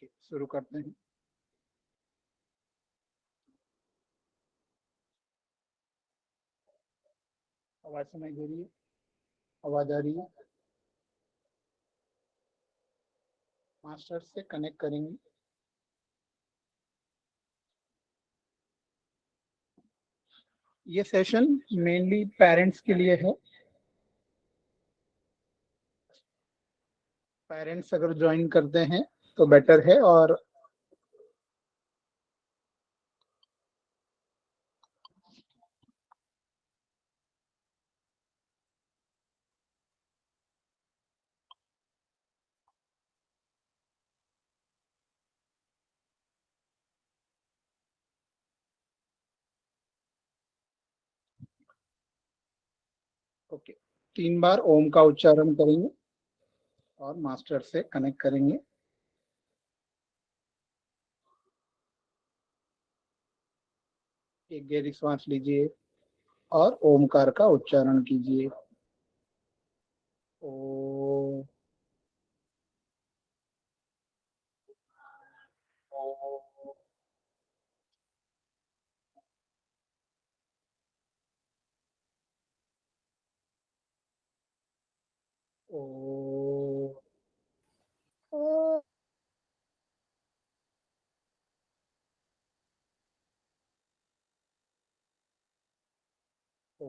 Okay, शुरू करते हैं। आवाज सुनाई दे रही है? आवाज आ रही है? मास्टर से कनेक्ट करेंगे। ये सेशन मेनली पेरेंट्स के लिए है। पेरेंट्स अगर ज्वाइन करते हैं तो बेटर है। और ओके, 3 बार ओम का उच्चारण करेंगे और मास्टर से कनेक्ट करेंगे। एक गहरी सांस लीजिए और ओमकार का उच्चारण कीजिए। ओ, ओ, ओ, ओ,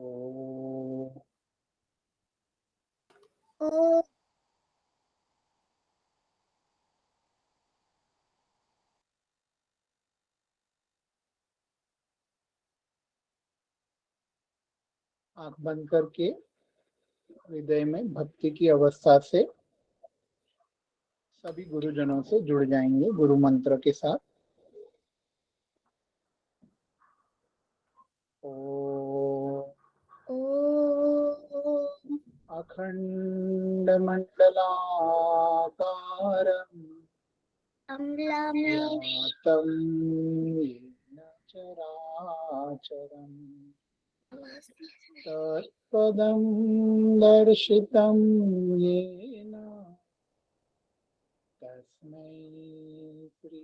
ओ, आंख बंद करके हृदय में भक्ति की अवस्था से सभी गुरुजनों से जुड़ जाएंगे गुरु मंत्र के साथ। ओ, ओ, अखंड मंडलाकारं अम्लामे व्याप्तं येन चराचरम् तत्पदं दर्शितं येन तस्मै श्री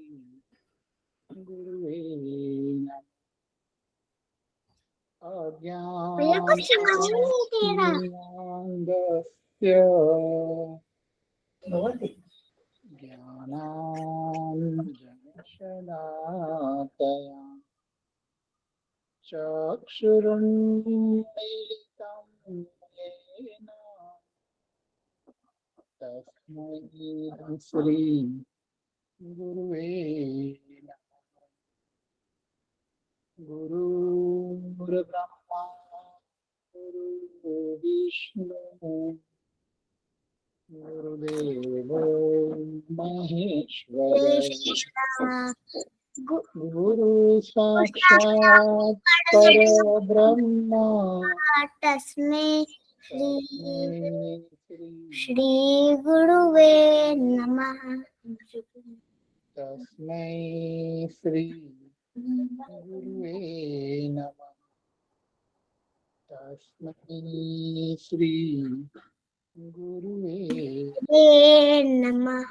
गुरुवे नमः। भैया कुछ सुनाई नहीं दे रहा। अज्ञानतिमिरान्धस्य ज्ञानाञ्जनशलाकया चक्षुरुन्मीलितं येन तस्मै श्री गुरुवे नमः। गुरुर्ब्रह्मा गुरुर्विष्णु गुरुदेवो महेश्वर गुरु साक्षात् परब्रह्म तस्मै तस्मै श्री गुरुवे नमः। तस्मै श्री गुरुवे नमः। तस्मै श्री गुरुवे नमः।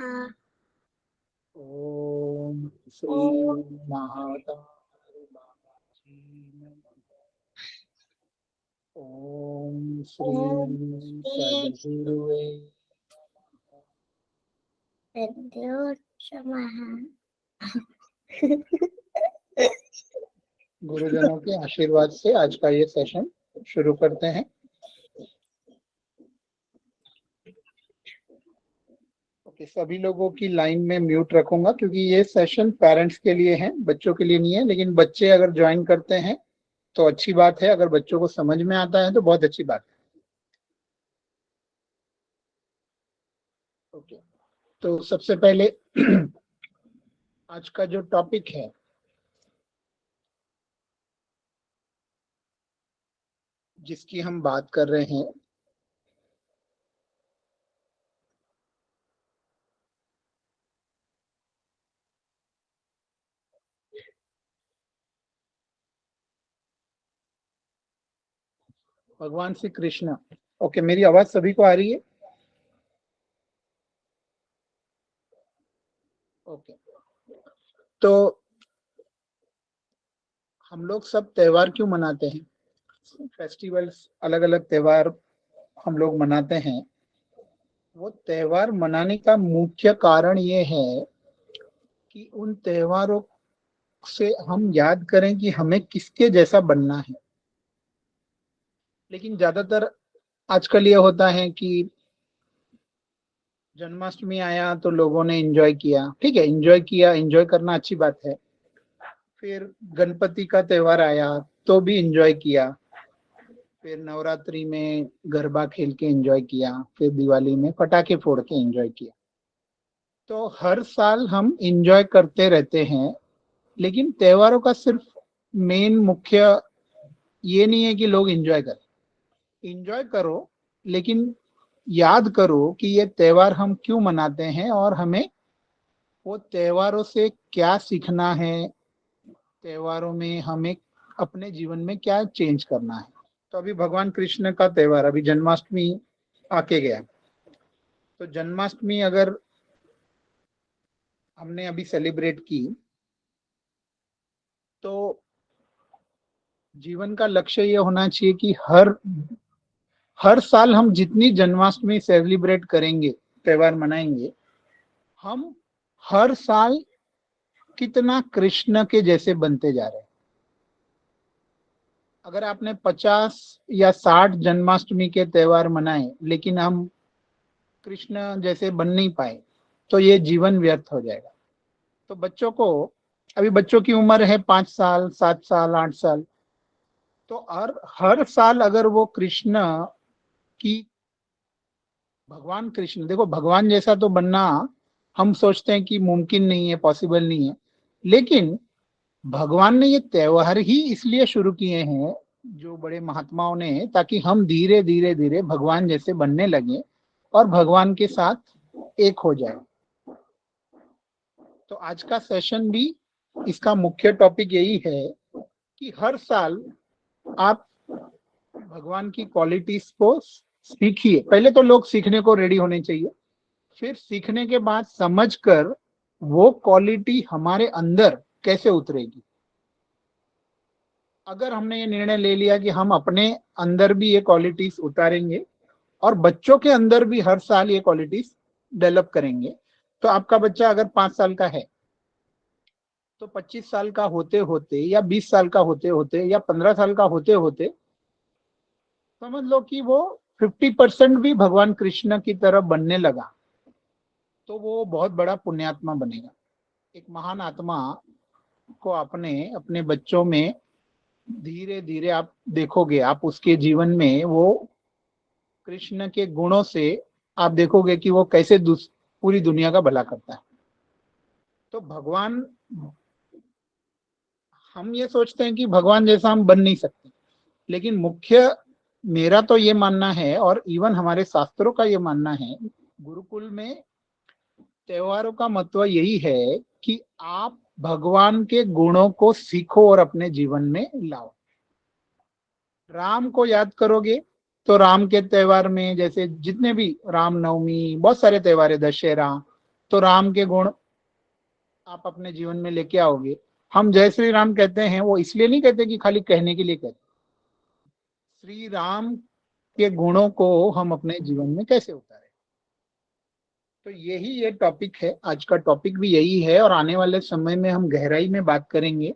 ओम श्री महाकाल बाबाजी नमः। ओम श्री सद्गुरुवे गुरुजनों के आशीर्वाद से आज का ये सेशन शुरू करते हैं। ओके, सभी लोगों की लाइन में म्यूट रखूंगा क्योंकि ये सेशन पेरेंट्स के लिए है, बच्चों के लिए नहीं है। लेकिन बच्चे अगर ज्वाइन करते हैं तो अच्छी बात है, अगर बच्चों को समझ में आता है तो बहुत अच्छी बात है। ओके, तो सबसे पहले आज का जो टॉपिक है जिसकी हम बात कर रहे हैं भगवान श्री कृष्ण। ओके, मेरी आवाज सभी को आ रही है? ओके, तो हम लोग सब त्योहार क्यों मनाते हैं? फेस्टिवल्स, अलग अलग त्योहार हम लोग मनाते हैं। वो त्योहार मनाने का मुख्य कारण ये है कि उन त्योहारों से हम याद करें कि हमें किसके जैसा बनना है। लेकिन ज्यादातर आजकल ये होता है कि जन्माष्टमी आया तो लोगों ने एंजॉय किया, ठीक है, एंजॉय किया, एंजॉय करना अच्छी बात है। फिर गणपति का त्योहार आया तो भी एंजॉय किया। फिर नवरात्रि में गरबा खेल के एंजॉय किया। फिर दिवाली में पटाखे फोड़ के एंजॉय किया। तो हर साल हम एंजॉय करते रहते हैं। लेकिन त्योहारों का सिर्फ मेन मुख्य ये नहीं है कि लोग एंजॉय करें। एंजॉय करो, लेकिन याद करो कि ये त्योहार हम क्यों मनाते हैं और हमें वो त्योहारों से क्या सीखना है, त्योहारों में हमें अपने जीवन में क्या चेंज करना है। तो अभी भगवान कृष्ण का त्योहार, अभी जन्माष्टमी आके गया। तो जन्माष्टमी अगर हमने अभी सेलिब्रेट की तो जीवन का लक्ष्य ये होना चाहिए कि हर साल हम जितनी जन्माष्टमी सेलिब्रेट करेंगे, त्योहार मनाएंगे, हम हर साल कितना कृष्ण के जैसे बनते जा रहे हैं। अगर आपने 50 या 60 जन्माष्टमी के त्योहार मनाए लेकिन हम कृष्ण जैसे बन नहीं पाए तो ये जीवन व्यर्थ हो जाएगा। तो बच्चों को, अभी बच्चों की उम्र है 5 साल, 7 साल, 8 साल, तो हर साल अगर वो कृष्ण की, भगवान कृष्ण, देखो भगवान जैसा तो बनना हम सोचते हैं कि मुमकिन नहीं है, पॉसिबल नहीं है। लेकिन भगवान ने ये त्योहार ही इसलिए शुरू किए हैं, जो बड़े महात्माओं ने, ताकि हम धीरे धीरे धीरे भगवान जैसे बनने लगे और भगवान के साथ एक हो जाए। तो आज का सेशन भी, इसका मुख्य टॉपिक यही है कि हर साल आप भगवान की क्वालिटीज को सीखिए। पहले तो लोग सीखने को रेडी होने चाहिए, फिर सीखने के बाद समझकर वो क्वालिटी हमारे अंदर कैसे उतरेगी। अगर हमने ये निर्णय ले लिया कि हम अपने अंदर भी ये क्वालिटीज उतारेंगे और बच्चों के अंदर भी हर साल ये क्वालिटीज डेवलप करेंगे, तो आपका बच्चा अगर 5 साल का है तो 25 साल का होते होते या 20 साल का होते होते या 15 साल का होते होते समझ लो कि वो 50% भी भगवान कृष्ण की तरह बनने लगा, तो वो बहुत बड़ा पुण्यात्मा बनेगा। एक महान आत्मा को अपने अपने बच्चों में धीरे धीरे आप देखोगे, आप उसके जीवन में वो कृष्ण के गुणों से आप देखोगे कि वो कैसे पूरी दुनिया का भला करता है। तो भगवान, हम ये सोचते हैं कि भगवान जैसा हम बन नहीं सकते, लेकिन मुख्य मेरा तो ये मानना है और इवन हमारे शास्त्रों का ये मानना है, गुरुकुल में त्योहारों का महत्व यही है कि आप भगवान के गुणों को सीखो और अपने जीवन में लाओ। राम को याद करोगे तो राम के त्योहार में, जैसे जितने भी राम नवमी, बहुत सारे त्योहार है, दशहरा, तो राम के गुण आप अपने जीवन में लेके आओगे। हम जय श्री राम कहते हैं, वो इसलिए नहीं कहते कि खाली कहने के लिए कहते, श्री राम के गुणों को हम अपने जीवन में कैसे उतारें। तो यही ये टॉपिक है, आज का टॉपिक भी यही है और आने वाले समय में हम गहराई में बात करेंगे।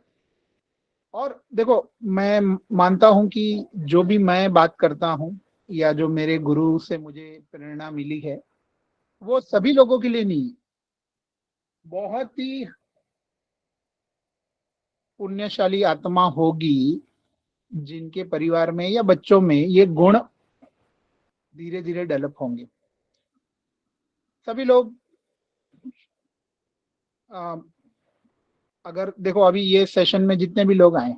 और देखो, मैं मानता हूं कि जो भी मैं बात करता हूं या जो मेरे गुरु से मुझे प्रेरणा मिली है, वो सभी लोगों के लिए नहीं है। बहुत ही पुण्यशाली आत्मा होगी जिनके परिवार में या बच्चों में ये गुण धीरे धीरे डेवलप होंगे। सभी लोग अगर देखो, अभी ये सेशन में जितने भी लोग आए,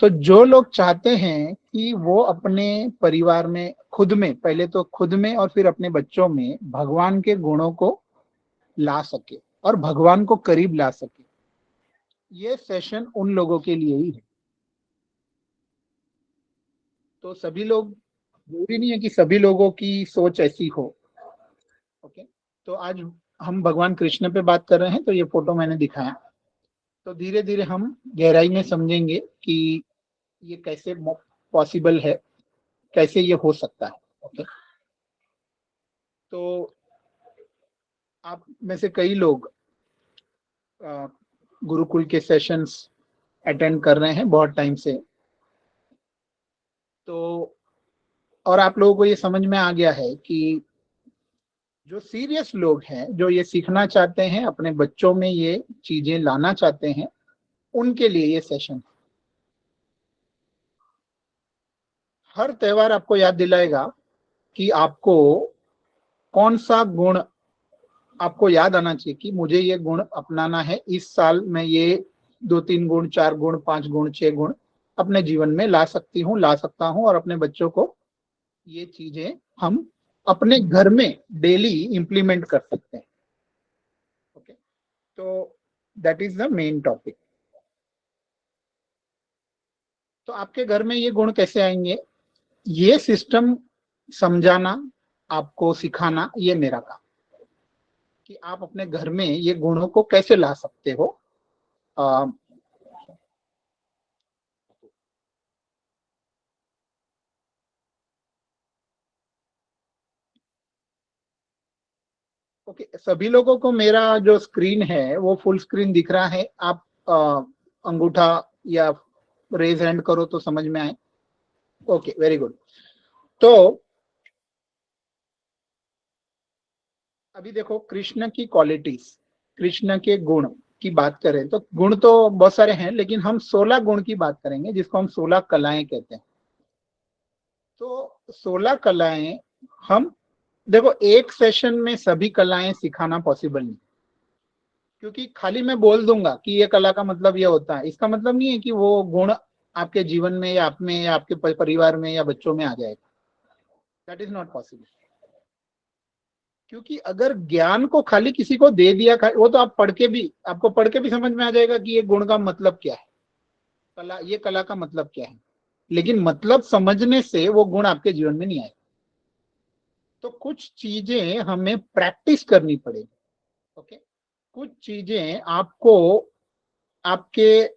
तो जो लोग चाहते हैं कि वो अपने परिवार में, खुद में, पहले तो खुद में और फिर अपने बच्चों में भगवान के गुणों को ला सके और भगवान को करीब ला सके, ये सेशन उन लोगों के लिए ही है। तो सभी लोग, जरूरी नहीं है कि सभी लोगों की सोच ऐसी हो। ओके, तो आज हम भगवान कृष्ण पे बात कर रहे हैं, तो ये फोटो मैंने दिखाया। तो धीरे धीरे हम गहराई में समझेंगे कि ये कैसे पॉसिबल है, कैसे ये हो सकता है। ओके, तो आप में से कई लोग गुरुकुल के सेशंस अटेंड कर रहे हैं बहुत टाइम से, तो और आप लोगों को ये समझ में आ गया है कि जो सीरियस लोग हैं, जो ये सीखना चाहते हैं, अपने बच्चों में ये चीजें लाना चाहते हैं, उनके लिए ये सेशन। हर त्योहार आपको याद दिलाएगा कि आपको कौन सा गुण, आपको याद आना चाहिए कि मुझे ये गुण अपनाना है इस साल, मैं ये 2-3 गुण, 4 गुण, 5 गुण, 6 गुण अपने जीवन में ला सकती हूँ, ला सकता हूँ, और अपने बच्चों को ये चीजें हम अपने घर में डेली इंप्लीमेंट कर सकते हैं। ओके, तो that is the main topic. तो आपके घर में ये गुण कैसे आएंगे, ये सिस्टम समझाना, आपको सिखाना, ये मेरा काम, कि आप अपने घर में ये गुणों को कैसे ला सकते हो। ओके, सभी लोगों को मेरा जो स्क्रीन है वो फुल स्क्रीन दिख रहा है? आप अंगूठा या रेज हैंड करो तो समझ में आए। Okay, very good. तो अभी देखो, कृष्ण की क्वालिटीज, कृष्ण के गुण की बात करें तो गुण तो बहुत सारे हैं, लेकिन हम 16 गुण की बात करेंगे, जिसको हम 16 कलाएं कहते हैं। तो 16 कलाएं हम, देखो एक सेशन में सभी कलाएं सिखाना पॉसिबल नहीं, क्योंकि खाली मैं बोल दूंगा कि ये कला का मतलब ये होता है, इसका मतलब नहीं है कि वो गुण आपके जीवन में या आप में या आपके परिवार में या बच्चों में आ जाएगा। That is not possible. क्योंकि अगर ज्ञान को खाली किसी को दे दिया, वो तो आप पढ़ के भी, आपको पढ़ के भी समझ में आ जाएगा कि ये गुण का मतलब क्या है, कला, ये कला का मतलब क्या है, लेकिन मतलब समझने से वो गुण आपके जीवन में नहीं आएगा। तो कुछ चीजें हमें प्रैक्टिस करनी पड़ेगी। ओके, कुछ चीजें आपको आपके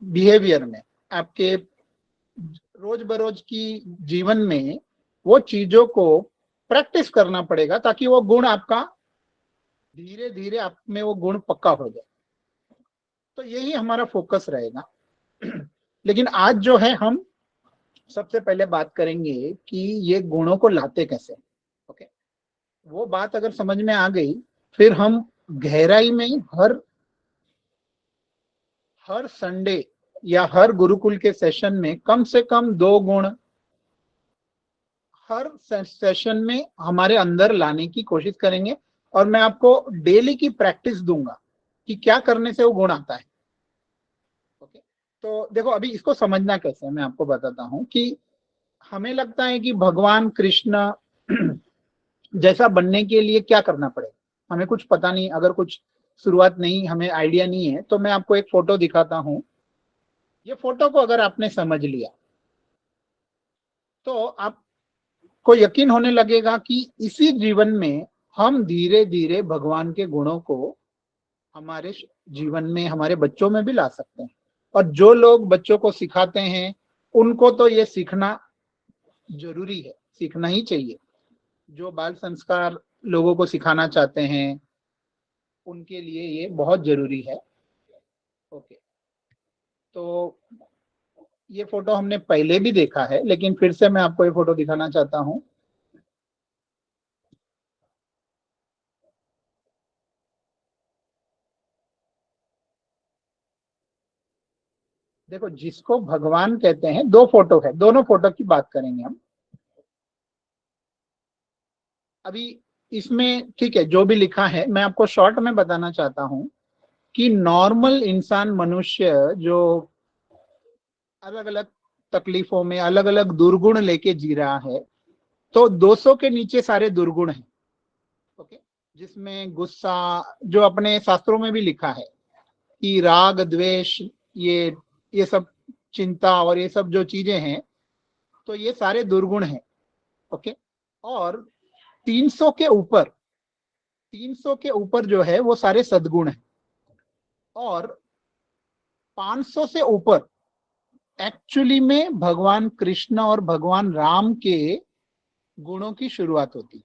बिहेवियर में, आपके रोज बरोज की जीवन में वो चीजों को प्रैक्टिस करना पड़ेगा, ताकि वो गुण आपका धीरे धीरे आप में वो गुण पक्का हो जाए। तो यही हमारा फोकस रहेगा। लेकिन आज जो है, हम सबसे पहले बात करेंगे कि ये गुणों को लाते कैसे। ओके, वो बात अगर समझ में आ गई, फिर हम गहराई में हर संडे या हर गुरुकुल के सेशन में कम से कम 2 गुण हर सेशन में हमारे अंदर लाने की कोशिश करेंगे। और मैं आपको डेली की प्रैक्टिस दूंगा कि क्या करने से वो गुण आता है। ओके, तो देखो, अभी इसको समझना कैसे है, मैं आपको बताता हूँ कि हमें लगता है कि भगवान कृष्ण जैसा बनने के लिए क्या करना पड़ेगा, हमें कुछ पता नहीं, अगर कुछ शुरुआत नहीं, हमें आइडिया नहीं है, तो मैं आपको एक फोटो दिखाता हूँ। ये फोटो को अगर आपने समझ लिया तो आपको यकीन होने लगेगा कि इसी जीवन में हम धीरे धीरे भगवान के गुणों को हमारे जीवन में, हमारे बच्चों में भी ला सकते हैं। और जो लोग बच्चों को सिखाते हैं, उनको तो ये सीखना जरूरी है, सीखना ही चाहिए। जो बाल संस्कार लोगों को सिखाना चाहते हैं, उनके लिए ये बहुत जरूरी है। ओके, तो ये फोटो हमने पहले भी देखा है, लेकिन फिर से मैं आपको ये फोटो दिखाना चाहता हूँ। देखो, जिसको भगवान कहते हैं, 2 फोटो है, दोनों फोटो की बात करेंगे हम अभी। इसमें ठीक है, जो भी लिखा है मैं आपको शॉर्ट में बताना चाहता हूँ कि नॉर्मल इंसान, मनुष्य जो अलग अलग तकलीफों में अलग अलग दुर्गुण लेके जी रहा है, तो 200 के नीचे सारे दुर्गुण हैं। ओके, जिसमें गुस्सा, जो अपने शास्त्रों में भी लिखा है कि राग द्वेष, ये सब चिंता और ये सब जो चीजें हैं, तो ये सारे दुर्गुण हैं। ओके, और 300 के ऊपर, 300 के ऊपर जो है वो सारे सद्गुण हैं। और 500 से ऊपर एक्चुअली में भगवान कृष्ण और भगवान राम के गुणों की शुरुआत होती।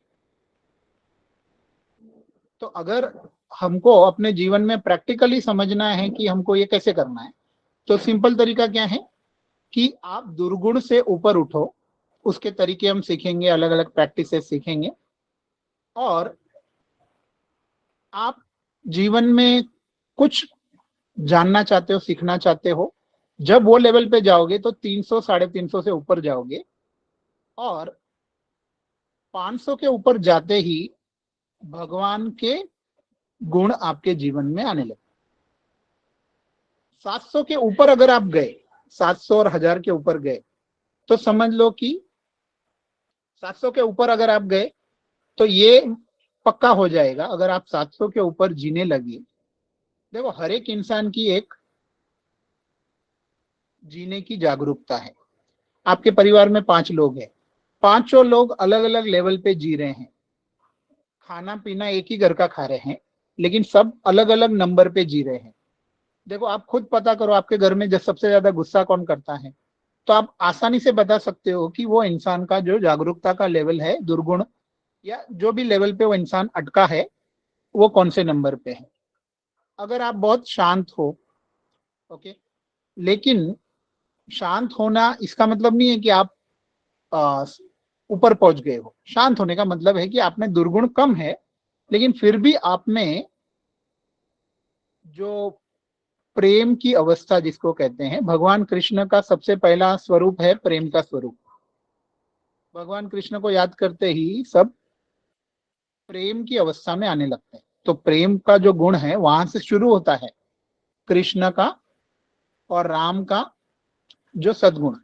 तो अगर हमको अपने जीवन में प्रैक्टिकली समझना है कि हमको ये कैसे करना है, तो सिंपल तरीका क्या है कि आप दुर्गुण से ऊपर उठो, उसके तरीके हम सीखेंगे, अलग अलग प्रैक्टिसेस सीखेंगे। और आप जीवन में कुछ जानना चाहते हो, सीखना चाहते हो, जब वो लेवल पे जाओगे तो 300 350 से ऊपर जाओगे, और 500 के ऊपर जाते ही भगवान के गुण आपके जीवन में आने लगे। 700 के ऊपर अगर आप गए, 700 और 1000 के ऊपर गए, तो समझ लो कि 700 के ऊपर अगर आप गए तो ये पक्का हो जाएगा, अगर आप 700 के ऊपर जीने लगे। देखो, हर एक इंसान की एक जीने की जागरूकता है। आपके परिवार में 5 लोग हैं, पांचों लोग अलग अलग लेवल पे जी रहे हैं, खाना पीना एक ही घर का खा रहे हैं, लेकिन सब अलग अलग नंबर पे जी रहे हैं। देखो, आप खुद पता करो आपके घर में जब सबसे ज्यादा गुस्सा कौन करता है, तो आप आसानी से बता सकते हो कि वो इंसान का जो जागरूकता का लेवल है, दुर्गुण या जो भी लेवल पे वो इंसान अटका है, वो कौन से नंबर पे है। अगर आप बहुत शांत हो, ओके, लेकिन शांत होना इसका मतलब नहीं है कि आप ऊपर पहुंच गए हो। शांत होने का मतलब है कि आप में दुर्गुण कम है, लेकिन फिर भी आप में जो प्रेम की अवस्था जिसको कहते हैं, भगवान कृष्ण का सबसे पहला स्वरूप है प्रेम का स्वरूप। भगवान कृष्ण को याद करते ही सब प्रेम की अवस्था में आने लगते हैं। तो प्रेम का जो गुण है वहां से शुरू होता है, कृष्ण का और राम का जो सद्गुण।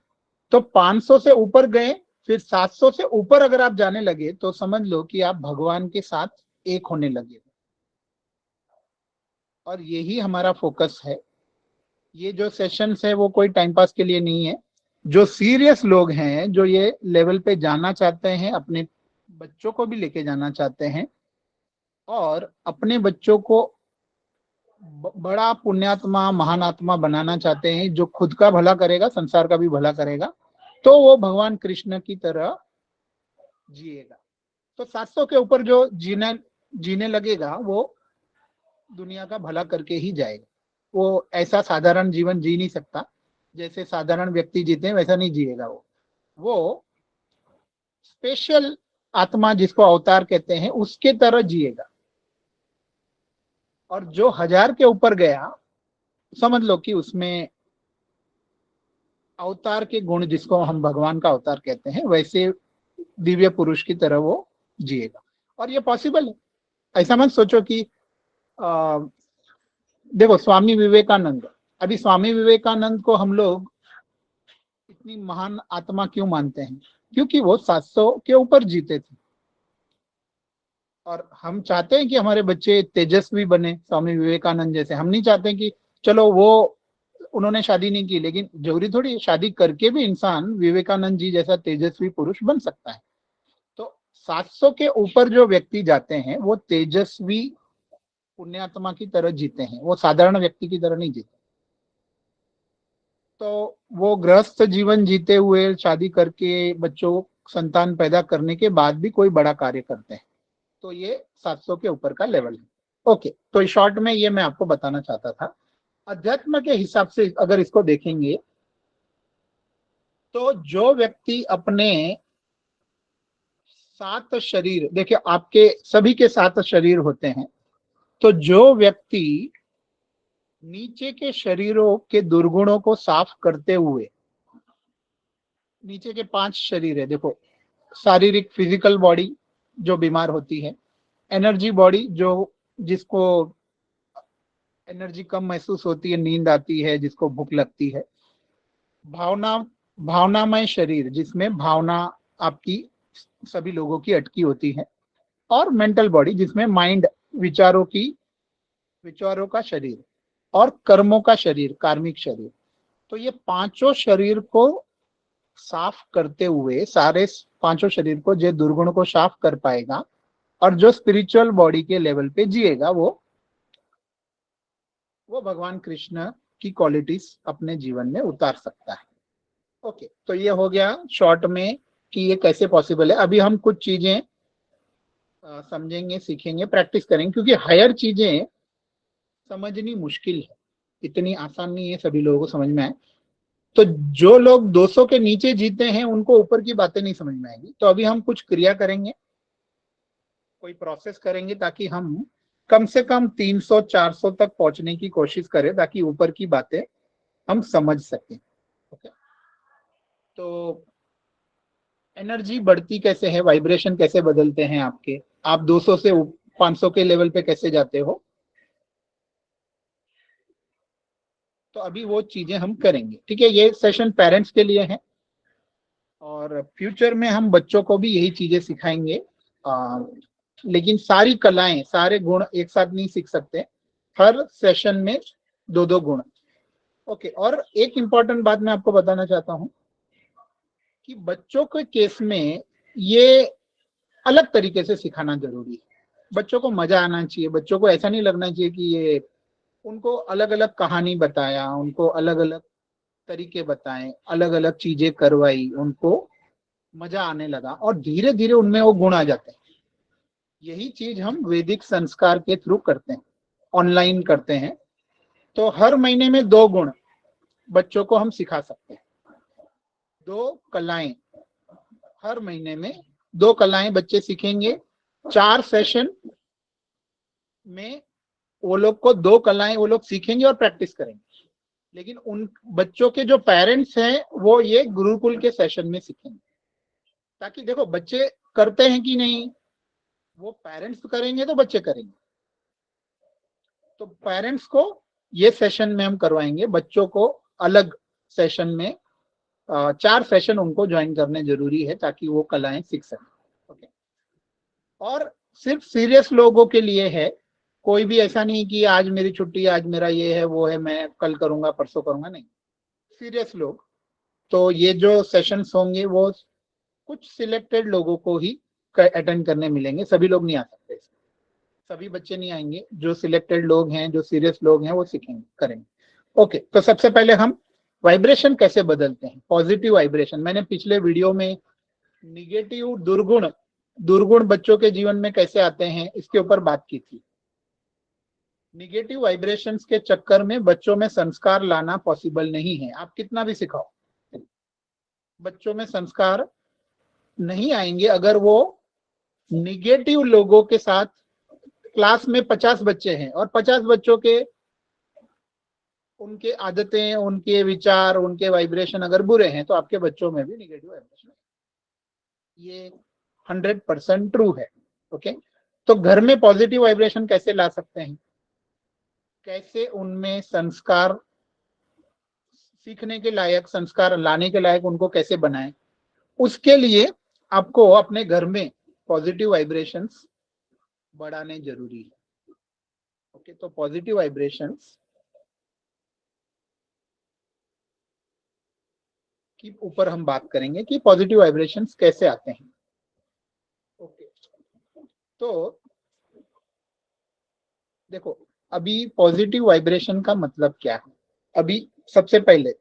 तो 500 से ऊपर गए, फिर 700 से ऊपर अगर आप जाने लगे तो समझ लो कि आप भगवान के साथ एक होने लगे। और यही हमारा फोकस है। ये जो सेशंस है वो कोई टाइम पास के लिए नहीं है। जो सीरियस लोग हैं, जो ये लेवल पे जाना चाहते हैं, अपने बच्चों को भी लेके जाना चाहते हैं और अपने बच्चों को बड़ा पुण्यात्मा महान आत्मा बनाना चाहते हैं, जो खुद का भला करेगा, संसार का भी भला करेगा, तो वो भगवान कृष्ण की तरह जिएगा। तो 700 के ऊपर जो जीने लगेगा वो दुनिया का भला करके ही जाएगा। वो ऐसा साधारण जीवन जी नहीं सकता, जैसे साधारण व्यक्ति जीते हैं वैसा नहीं जिएगा। वो स्पेशल आत्मा जिसको अवतार कहते हैं उसके तरह जिएगा। और जो 1000 के ऊपर गया, समझ लो कि उसमें अवतार के गुण, जिसको हम भगवान का अवतार कहते हैं, वैसे दिव्य पुरुष की तरह वो जिएगा। और ये पॉसिबल है। ऐसा मत सोचो कि देखो, स्वामी विवेकानंद, अभी स्वामी विवेकानंद को हम लोग इतनी महान आत्मा क्यों मानते हैं? क्योंकि वो 700 के ऊपर जीते थे। और हम चाहते हैं कि हमारे बच्चे तेजस्वी बने स्वामी विवेकानंद जैसे। हम नहीं चाहते कि चलो वो उन्होंने शादी नहीं की, लेकिन जरूरी थोड़ी शादी करके भी इंसान विवेकानंद जी जैसा तेजस्वी पुरुष बन सकता है। तो 700 के ऊपर जो व्यक्ति जाते हैं वो तेजस्वी पुण्यात्मा की तरह जीते हैं, वो साधारण व्यक्ति की तरह नहीं जीते। तो वो गृहस्थ जीवन जीते हुए, शादी करके, बच्चों संतान पैदा करने के बाद भी कोई बड़ा कार्य करते हैं। तो ये 700 के ऊपर का लेवल है। ओके, तो शॉर्ट में ये मैं आपको बताना चाहता था। अध्यात्म के हिसाब से अगर इसको देखेंगे तो जो व्यक्ति अपने 7 शरीर, देखिए आपके सभी के 7 शरीर होते हैं, तो जो व्यक्ति नीचे के शरीरों के दुर्गुणों को साफ करते हुए, नीचे के 5 शरीर है, देखो, शारीरिक फिजिकल बॉडी जो बीमार होती है, एनर्जी बॉडी जो जिसको एनर्जी कम महसूस होती है, नींद आती है, जिसको भूख लगती है, भावना भावनामय शरीर जिसमें भावना आपकी सभी लोगों की अटकी होती है, और मेंटल बॉडी जिसमें माइंड, विचारों का शरीर, और कर्मों का शरीर, कार्मिक शरीर। तो ये पांचों शरीर को साफ करते हुए, सारे पांचों शरीर को, जो दुर्गुण को साफ कर पाएगा और जो स्पिरिचुअल बॉडी के लेवल पे जिएगा, वो भगवान कृष्ण की क्वालिटीज अपने जीवन में उतार सकता है। ओके, तो ये हो गया शॉर्ट में कि ये कैसे पॉसिबल है। अभी हम कुछ चीजें समझेंगे, सीखेंगे, प्रैक्टिस करेंगे, क्योंकि हायर चीजें समझनी मुश्किल है, इतनी आसान नहीं है सभी लोगों को समझ में आए। तो जो लोग 200 के नीचे जीते हैं उनको ऊपर की बातें नहीं समझ में आएंगी। तो अभी हम कुछ क्रिया करेंगे, कोई प्रोसेस करेंगे, ताकि हम कम से कम 300-400 तक पहुंचने की कोशिश करें, ताकि ऊपर की बातें हम समझ सकें। ओके, तो एनर्जी बढ़ती कैसे है, वाइब्रेशन कैसे बदलते हैं आपके, आप 200 से 500 के लेवल पे कैसे जाते हो, तो अभी वो चीजें हम करेंगे। ठीक है, ये सेशन पेरेंट्स के लिए है और फ्यूचर में हम बच्चों को भी यही चीजें सिखाएंगे। लेकिन सारी कलाएं, सारे गुण एक साथ नहीं सीख सकते, हर सेशन में 2-2 गुण। ओके, और एक इंपॉर्टेंट बात मैं आपको बताना चाहता हूं कि बच्चों के केस में ये अलग तरीके से सिखाना जरूरी है। बच्चों को मजा आना चाहिए, बच्चों को ऐसा नहीं लगना चाहिए कि ये, उनको अलग अलग कहानी बताया, उनको अलग अलग तरीके बताएं, अलग अलग चीजें करवाई, उनको मजा आने लगा और धीरे धीरे उनमें वो गुण आ जाते हैं। यही चीज हम वैदिक संस्कार के थ्रू करते हैं, ऑनलाइन करते हैं। तो हर महीने में 2 गुण बच्चों को हम सिखा सकते हैं, 2 कलाएं, हर महीने में 2 कलाएं बच्चे सीखेंगे। 4 सेशन में वो लोग को 2 कलाएं वो लोग सीखेंगे और प्रैक्टिस करेंगे। लेकिन उन बच्चों के जो पेरेंट्स हैं वो ये गुरुकुल के सेशन में सीखेंगे, ताकि देखो बच्चे करते हैं कि नहीं, वो पेरेंट्स करेंगे तो बच्चे करेंगे। तो पेरेंट्स को ये सेशन में हम करवाएंगे, बच्चों को अलग सेशन में 4 सेशन उनको ज्वाइन करने जरूरी है, ताकि वो कलाएं सीख सकें। ओके, और सिर्फ सीरियस लोगों के लिए है, कोई भी ऐसा नहीं कि आज मेरी छुट्टी, आज मेरा ये है वो है, मैं कल करूंगा परसों करूंगा, नहीं। सीरियस लोग, तो ये जो सेशंस होंगे वो कुछ सिलेक्टेड लोगों को ही अटेंड करने मिलेंगे, सभी लोग नहीं आ सकते, सभी बच्चे नहीं आएंगे। जो सिलेक्टेड लोग हैं, जो सीरियस लोग हैं, वो सीखेंगे, करेंगे। ओके, तो सबसे पहले हम वाइब्रेशन कैसे बदलते हैं, पॉजिटिव वाइब्रेशन। मैंने पिछले वीडियो में निगेटिव, दुर्गुण, दुर्गुण बच्चों के जीवन में कैसे आते हैं इसके ऊपर बात की थी। निगेटिव वाइब्रेशंस के चक्कर में बच्चों में संस्कार लाना पॉसिबल नहीं है, आप कितना भी सिखाओ, बच्चों में संस्कार नहीं आएंगे अगर वो निगेटिव लोगों के साथ। क्लास में 50 बच्चे हैं और 50 बच्चों के उनके आदतें, उनके विचार, उनके वाइब्रेशन अगर बुरे हैं, तो आपके बच्चों में भी निगेटिव वाइब्रेशन, ये 100% ट्रू है। ओके, तो घर में पॉजिटिव वाइब्रेशन कैसे ला सकते हैं, कैसे उनमें संस्कार सीखने के लायक, संस्कार लाने के लायक उनको कैसे बनाएं, उसके लिए आपको अपने घर में पॉजिटिव वाइब्रेशंस बढ़ाने जरूरी है। ओके, तो पॉजिटिव वाइब्रेशंस की ऊपर हम बात करेंगे कि पॉजिटिव वाइब्रेशंस कैसे आते हैं। ओके, तो देखो अभी पॉजिटिव वाइब्रेशन का मतलब क्या है। अभी सबसे पहले,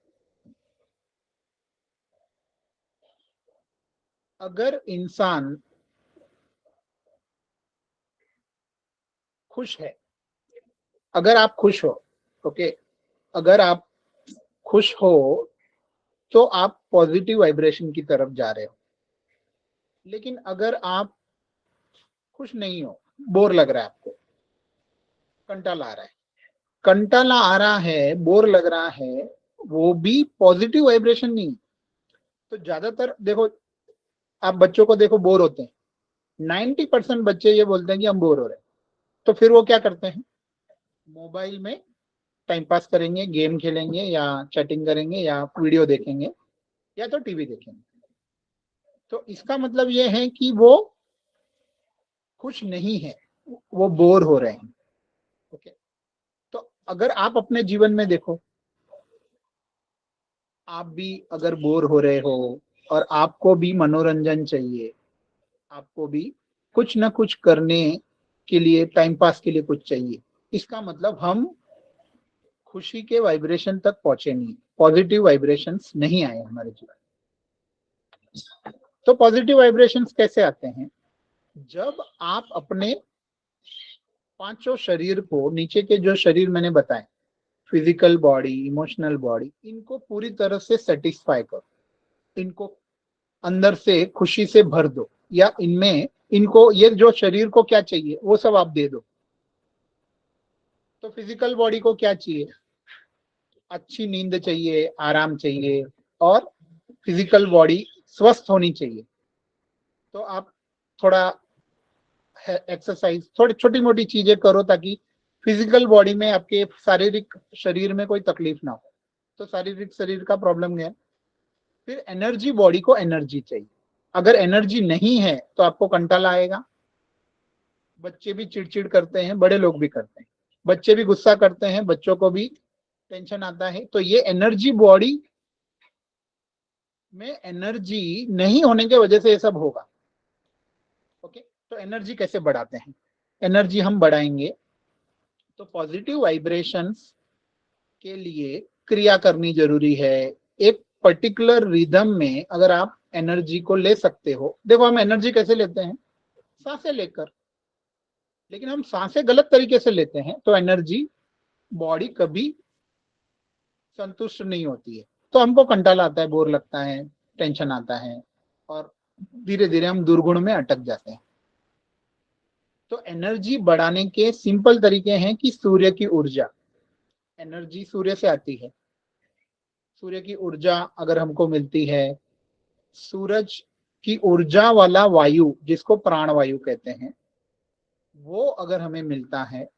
अगर इंसान खुश है, अगर आप खुश हो, ओके, अगर आप खुश हो तो आप पॉजिटिव वाइब्रेशन की तरफ जा रहे हो। लेकिन अगर आप खुश नहीं हो, बोर लग रहा है आपको, कंटाला आ रहा है, कंटाला आ रहा है, बोर लग रहा है, वो भी पॉजिटिव वाइब्रेशन नहीं। तो ज्यादातर देखो, आप बच्चों को देखो बोर होते हैं, 90% बच्चे ये बोलते हैं कि हम बोर हो रहे हैं। तो फिर वो क्या करते हैं, मोबाइल में टाइम पास करेंगे, गेम खेलेंगे या चैटिंग करेंगे या वीडियो देखेंगे या तो टीवी देखेंगे। तो इसका मतलब ये है कि वो खुश नहीं है, वो बोर हो रहे हैं। ओके, तो अगर आप अपने जीवन में देखो, आप भी अगर बोर हो रहे हो और आपको भी मनोरंजन चाहिए, आपको भी कुछ ना कुछ करने के लिए, टाइम पास के लिए कुछ चाहिए, इसका मतलब हम खुशी के वाइब्रेशन तक पहुंचे नहीं, पॉजिटिव वाइब्रेशंस नहीं आए हमारे जीवन। तो पॉजिटिव वाइब्रेशंस कैसे आते हैं? जब आप अपने पांचों शरीर को, नीचे के जो शरीर मैंने बताए, फिजिकल बॉडी, इमोशनल बॉडी, इनको पूरी तरह से सेटिस्फाई करो, इनको अंदर से खुशी से भर दो, या इनमें इनको, ये जो शरीर को क्या चाहिए वो सब आप दे दो। तो फिजिकल बॉडी को क्या चाहिए? अच्छी नींद चाहिए, आराम चाहिए, और फिजिकल बॉडी स्वस्थ होनी चाहिए। तो आप थोड़ा एक्सरसाइज, थोड़ी छोटी मोटी चीजें करो ताकि फिजिकल बॉडी में, आपके शारीरिक शरीर में कोई तकलीफ ना हो। तो शारीरिक शरीर का प्रॉब्लम है। फिर एनर्जी बॉडी को एनर्जी चाहिए। अगर एनर्जी नहीं है तो आपको कंटाला आएगा। बच्चे भी चिड़चिड़ करते हैं, बड़े लोग भी करते हैं, बच्चे भी गुस्सा करते हैं, बच्चों को भी टेंशन आता है। तो ये एनर्जी बॉडी में एनर्जी नहीं होने की वजह से ये सब होगा। ओके, तो एनर्जी कैसे बढ़ाते हैं? एनर्जी हम बढ़ाएंगे तो पॉजिटिव वाइब्रेशंस के लिए क्रिया करनी जरूरी है। एक पर्टिकुलर रिदम में अगर आप एनर्जी को ले सकते हो, देखो हम एनर्जी कैसे लेते हैं? सांसें लेकर। लेकिन हम सांसें गलत तरीके से लेते हैं तो एनर्जी बॉडी कभी संतुष्ट नहीं होती है। तो हमको कंटाला आता है, बोर लगता है, टेंशन आता है, और धीरे धीरे हम दुर्गुण में अटक जाते हैं। तो एनर्जी बढ़ाने के सिंपल तरीके हैं कि सूर्य की ऊर्जा, एनर्जी सूर्य से आती है। सूर्य की ऊर्जा अगर हमको मिलती है, सूरज की ऊर्जा वाला वायु जिसको प्राण वायु कहते हैं, वो अगर हमें मिलता है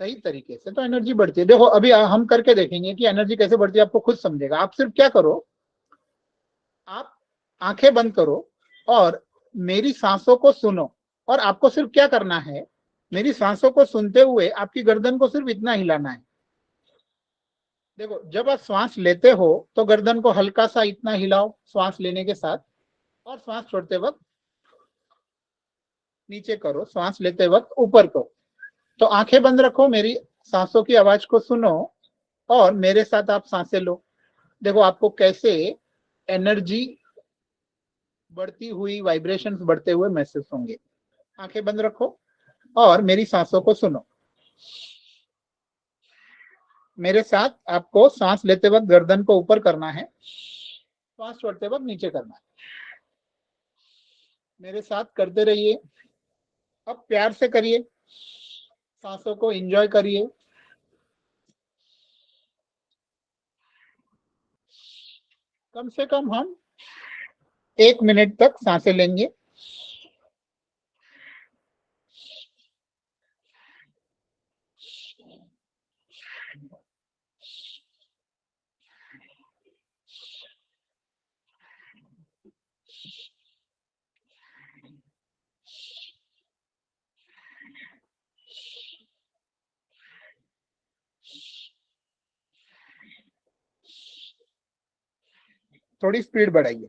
सही तरीके से तो एनर्जी बढ़ती है। देखो अभी हम करके देखेंगे कि एनर्जी कैसे बढ़ती है, आपको खुद समझेगा। आप सिर्फ क्या करो, आप आंखें बंद करो और मेरी सांसों को सुनो। और आपको सिर्फ क्या करना है, मेरी सांसों को सुनते हुए आपकी गर्दन को सिर्फ इतना हिलाना है। देखो जब आप श्वास लेते हो तो गर्दन को हल्का सा इतना हिलाओ श्वास लेने के साथ, और श्वास छोड़ते वक्त नीचे करो, श्वास लेते वक्त ऊपर करो। तो आंखें बंद रखो, मेरी सांसों की आवाज को सुनो और मेरे साथ आप सांसें लो। देखो आपको कैसे एनर्जी बढ़ती हुई, वाइब्रेशंस बढ़ते हुए महसूस होंगे। आंखें बंद रखो और मेरी सांसों को सुनो। मेरे साथ आपको सांस लेते वक्त गर्दन को ऊपर करना है, श्वास छोड़ते वक्त नीचे करना है। मेरे साथ करते रहिए। अब प्यार से करिए, सांसों को एंजॉय करिए। कम से कम हम 1 मिनट तक सांसें लेंगे। थोड़ी स्पीड बढ़ाइए।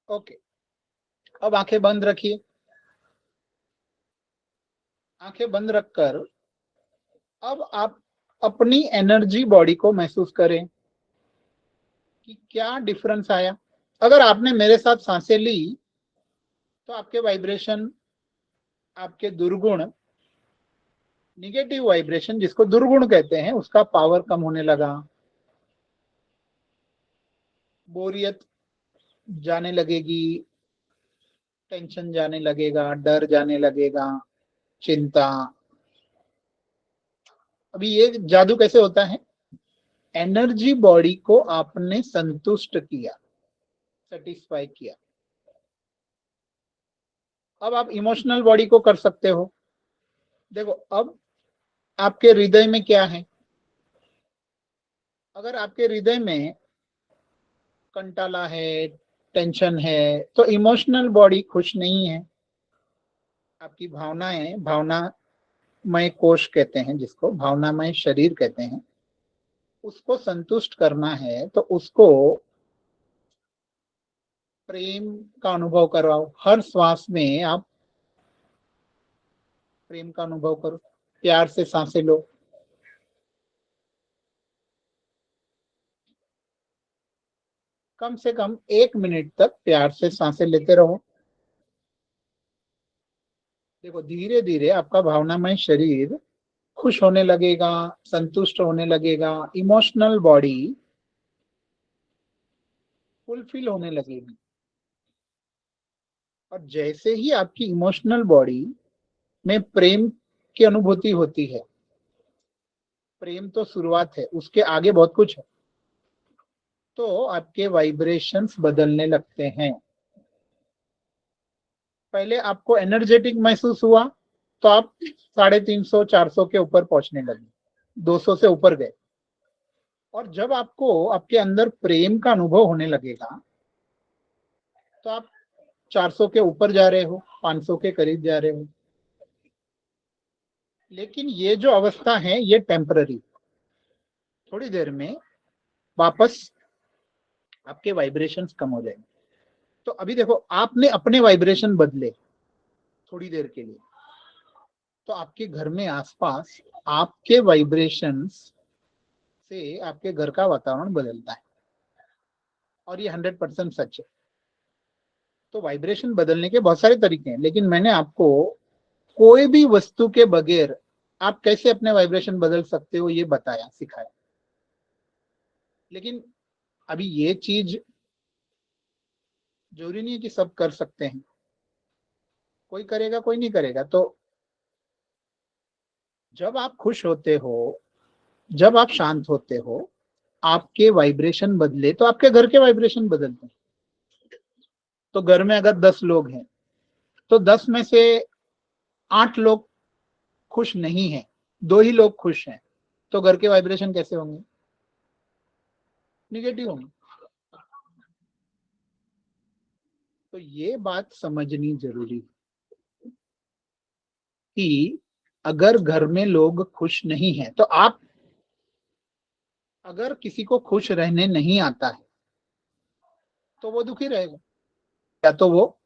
ओके, अब आंखें बंद रखिए। आंखें बंद रखकर अब आप अपनी एनर्जी बॉडी को महसूस करें कि क्या डिफरेंस आया। अगर आपने मेरे साथ सांसें ली तो आपके वाइब्रेशन, आपके दुर्गुण, निगेटिव वाइब्रेशन जिसको दुर्गुण कहते हैं, उसका पावर कम होने लगा। बोरियत जाने लगेगी, टेंशन जाने लगेगा, डर जाने लगेगा, चिंता। अभी ये जादू कैसे होता है? एनर्जी बॉडी को आपने संतुष्ट किया, सेटिस्फाई किया। अब आप इमोशनल बॉडी को कर सकते हो। देखो अब आपके हृदय में क्या है, अगर आपके हृदय में कंटाला है, टेंशन है, तो इमोशनल बॉडी खुश नहीं है। आपकी भावनाएं, भावनामय कोश कहते हैं जिसको, भावनामय शरीर कहते हैं, उसको संतुष्ट करना है तो उसको प्रेम का अनुभव करवाओ। हर श्वास में आप प्रेम का अनुभव करो, प्यार से सांसें लो। कम से कम 1 मिनट तक प्यार से सांसें लेते रहो। देखो धीरे धीरे आपका भावनामय शरीर खुश होने लगेगा, संतुष्ट होने लगेगा, इमोशनल बॉडी फुलफिल होने लगेगी। और जैसे ही आपकी इमोशनल बॉडी में प्रेम की अनुभूति होती है, प्रेम तो शुरुआत है, उसके आगे बहुत कुछ है, तो आपके वाइब्रेशंस बदलने लगते हैं। पहले आपको एनर्जेटिक महसूस हुआ तो आप 350 400 के ऊपर पहुंचने लगे, 200 से ऊपर गए। और जब आपको आपके अंदर प्रेम का अनुभव होने लगेगा तो आप 400 के ऊपर जा रहे हो, 500 के करीब जा रहे हो। लेकिन ये जो अवस्था है ये टेम्पररी, थोड़ी देर में वापस आपके वाइब्रेशंस कम हो जाएंगे। तो अभी देखो आपने अपने वाइब्रेशन बदले थोड़ी देर के लिए, तो आपके घर में आसपास आपके वाइब्रेशंस से आपके घर का वातावरण बदलता है, और ये 100% सच है। तो वाइब्रेशन बदलने के बहुत सारे तरीके हैं, लेकिन मैंने आपको कोई भी वस्तु के बगैर आप कैसे अपने वाइब्रेशन बदल सकते हो ये बताया, सिखाया। लेकिन अभी ये चीज जरूरी नहीं है कि सब कर सकते हैं, कोई करेगा कोई नहीं करेगा। तो जब आप खुश होते हो, जब आप शांत होते हो, आपके वाइब्रेशन बदले तो आपके घर के वाइब्रेशन बदलते हैं। तो घर में अगर 10 लोग हैं तो 10 में से 8 लोग खुश नहीं है, 2 ही लोग खुश हैं, तो घर के वाइब्रेशन कैसे होंगे? निगेटिव होंगे। तो ये बात समझनी जरूरी है कि अगर घर में लोग खुश नहीं है तो आप, अगर किसी को खुश रहने नहीं आता है तो वो दुखी रहेगा, या तो वो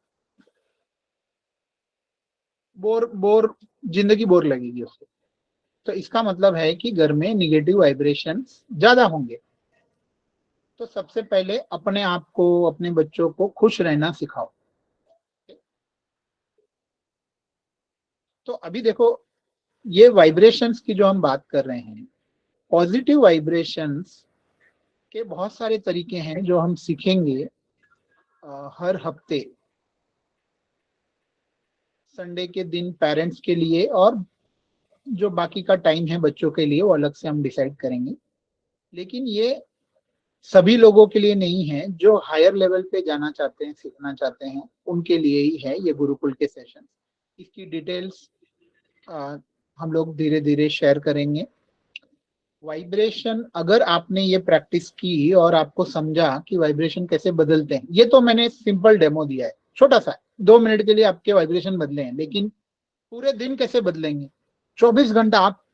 बोर बोर जिंदगी बोर लगेगी उसको। तो इसका मतलब है कि घर में निगेटिव वाइब्रेशंस ज्यादा होंगे। तो सबसे पहले अपने आप को, अपने बच्चों को खुश रहना सिखाओ। तो अभी देखो ये वाइब्रेशंस की जो हम बात कर रहे हैं, पॉजिटिव वाइब्रेशंस के बहुत सारे तरीके हैं जो हम सीखेंगे हर हफ्ते, संडे के दिन पेरेंट्स के लिए, और जो बाकी का टाइम है बच्चों के लिए वो अलग से हम डिसाइड करेंगे। लेकिन ये सभी लोगों के लिए नहीं है, जो हायर लेवल पे जाना चाहते हैं, सीखना चाहते हैं, उनके लिए ही है ये गुरुकुल के सेशन। इसकी डिटेल्स हम लोग धीरे धीरे शेयर करेंगे। वाइब्रेशन, अगर आपने ये प्रैक्टिस की और आपको समझा कि वाइब्रेशन कैसे बदलते हैं, ये तो मैंने सिंपल डेमो दिया है, छोटा सा 2 मिनट के लिए आपके वाइब्रेशन बदले हैं, लेकिन पूरे दिन कैसे बदलेंगे, 24 घंटा आप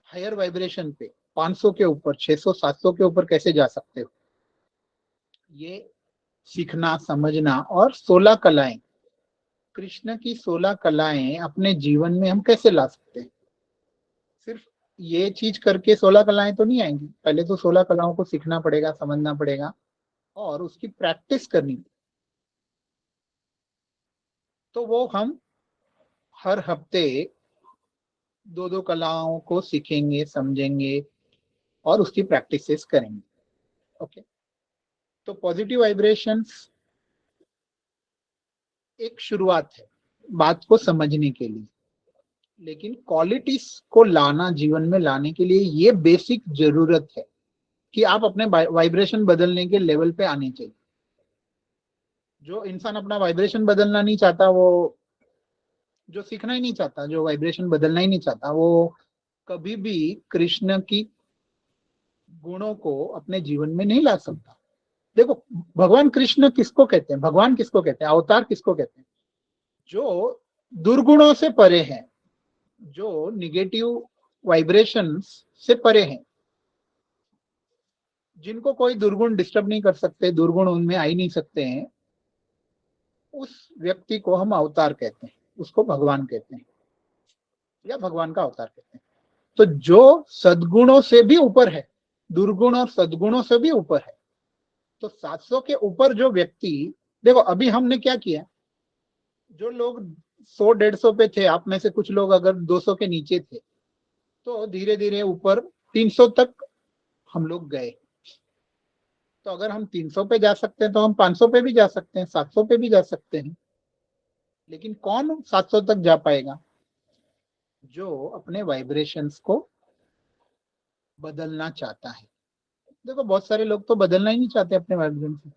हायर वाइब्रेशन पे 500 के ऊपर, 600 700 के ऊपर कैसे जा सकते हो, ये सीखना, समझना। और 16 कलाएं, कृष्ण की 16 कलाएं अपने जीवन में हम कैसे ला सकते हैं। सिर्फ ये चीज करके 16 कलाएं तो नहीं आएंगी, पहले तो 16 कलाओं को सीखना पड़ेगा, समझना पड़ेगा और उसकी प्रैक्टिस करनी। तो वो हम हर हफ्ते 2-2 कलाओं को सीखेंगे, समझेंगे और उसकी प्रैक्टिसेस करेंगे। ओके। तो पॉजिटिव वाइब्रेशंस एक शुरुआत है बात को समझने के लिए, लेकिन क्वालिटीज को लाना, जीवन में लाने के लिए ये बेसिक जरूरत है कि आप अपने वाइब्रेशन बदलने के लेवल पे आने चाहिए। जो इंसान अपना वाइब्रेशन बदलना नहीं चाहता, वो जो सीखना ही नहीं चाहता, जो वाइब्रेशन बदलना ही नहीं चाहता, वो कभी भी कृष्ण की गुणों को अपने जीवन में नहीं ला सकता। देखो, भगवान कृष्ण किसको कहते हैं, भगवान किसको कहते हैं, अवतार किसको कहते हैं? जो दुर्गुणों से परे हैं, जो निगेटिव वाइब्रेशंस से परे हैं, जिनको कोई दुर्गुण डिस्टर्ब नहीं कर सकते, दुर्गुण उनमें आ ही नहीं सकते हैं, उस व्यक्ति को हम अवतार कहते हैं, उसको भगवान कहते हैं, या भगवान का अवतार कहते हैं। तो जो सद्गुणों से भी ऊपर है, दुर्गुण और सद्गुणों से भी ऊपर है, तो 700 के ऊपर जो व्यक्ति, देखो अभी हमने क्या किया, जो लोग 100-150 पे थे, आप में से कुछ लोग अगर 200 के नीचे थे, तो धीरे धीरे ऊपर 300 तक हम लोग गए। तो अगर हम 300 पे जा सकते हैं तो हम 500 पे भी जा सकते हैं, 700 पे भी जा सकते हैं। लेकिन कौन 700 तक जा पाएगा? जो अपने वाइब्रेशंस को बदलना चाहता है। देखो, बहुत सारे लोग तो बदलना ही नहीं चाहते अपने वाइब्रेशन।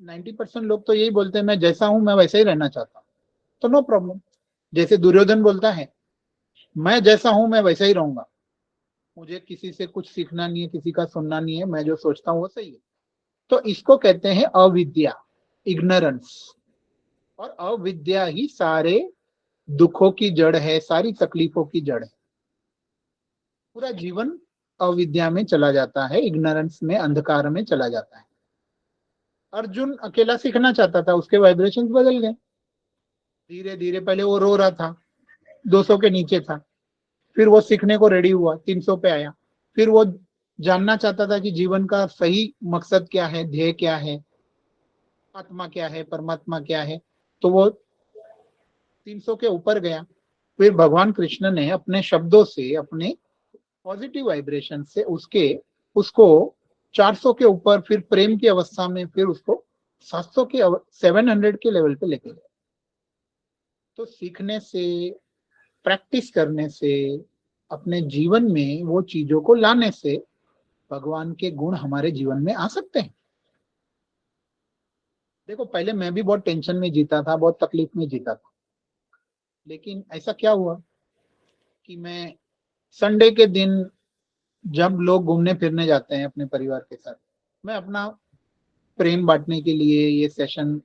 90% लोग तो यही बोलते हैं, मैं जैसा हूं मैं वैसा ही रहना चाहता हूँ। तो नो प्रॉब्लम। जैसे दुर्योधन बोलता है, मैं जैसा हूं मैं वैसा ही रहूंगा, मुझे किसी से कुछ सीखना नहीं है, किसी का सुनना नहीं है, मैं जो सोचता हूँ वो सही है। तो इसको कहते हैं अविद्या, इग्नोरेंस। और अविद्या ही सारे दुखों की जड़ है, सारी तकलीफों की जड़ है। पूरा जीवन अविद्या में चला जाता है, इग्नोरेंस में, अंधकार में चला जाता है। अर्जुन अकेला सीखना चाहता था, उसके वाइब्रेशंस बदल गए धीरे धीरे। पहले वो रो रहा था, 200 के नीचे था, फिर वो सीखने को रेडी हुआ, 300 पे आया। फिर वो जानना चाहता था कि जीवन का सही मकसद क्या है, ध्येय क्या है, आत्मा क्या है, परमात्मा क्या है। तो वो 300 के ऊपर गया। फिर भगवान कृष्ण ने अपने शब्दों से, अपने पॉजिटिव वाइब्रेशन से उसको 400 के ऊपर, फिर प्रेम की अवस्था में, फिर उसको 700 के 700 के लेवल पे लेके गए। तो सीखने से, प्रैक्टिस करने से, अपने जीवन में वो चीजों को लाने से भगवान के गुण हमारे जीवन में आ सकते हैं। देखो, पहले मैं भी बहुत टेंशन में जीता था, बहुत तकलीफ में जीता था। लेकिन ऐसा क्या हुआ कि मैं संडे के दिन, जब लोग घूमने फिरने जाते हैं अपने परिवार के साथ, मैं अपना प्रेम बांटने के लिए ये सेशन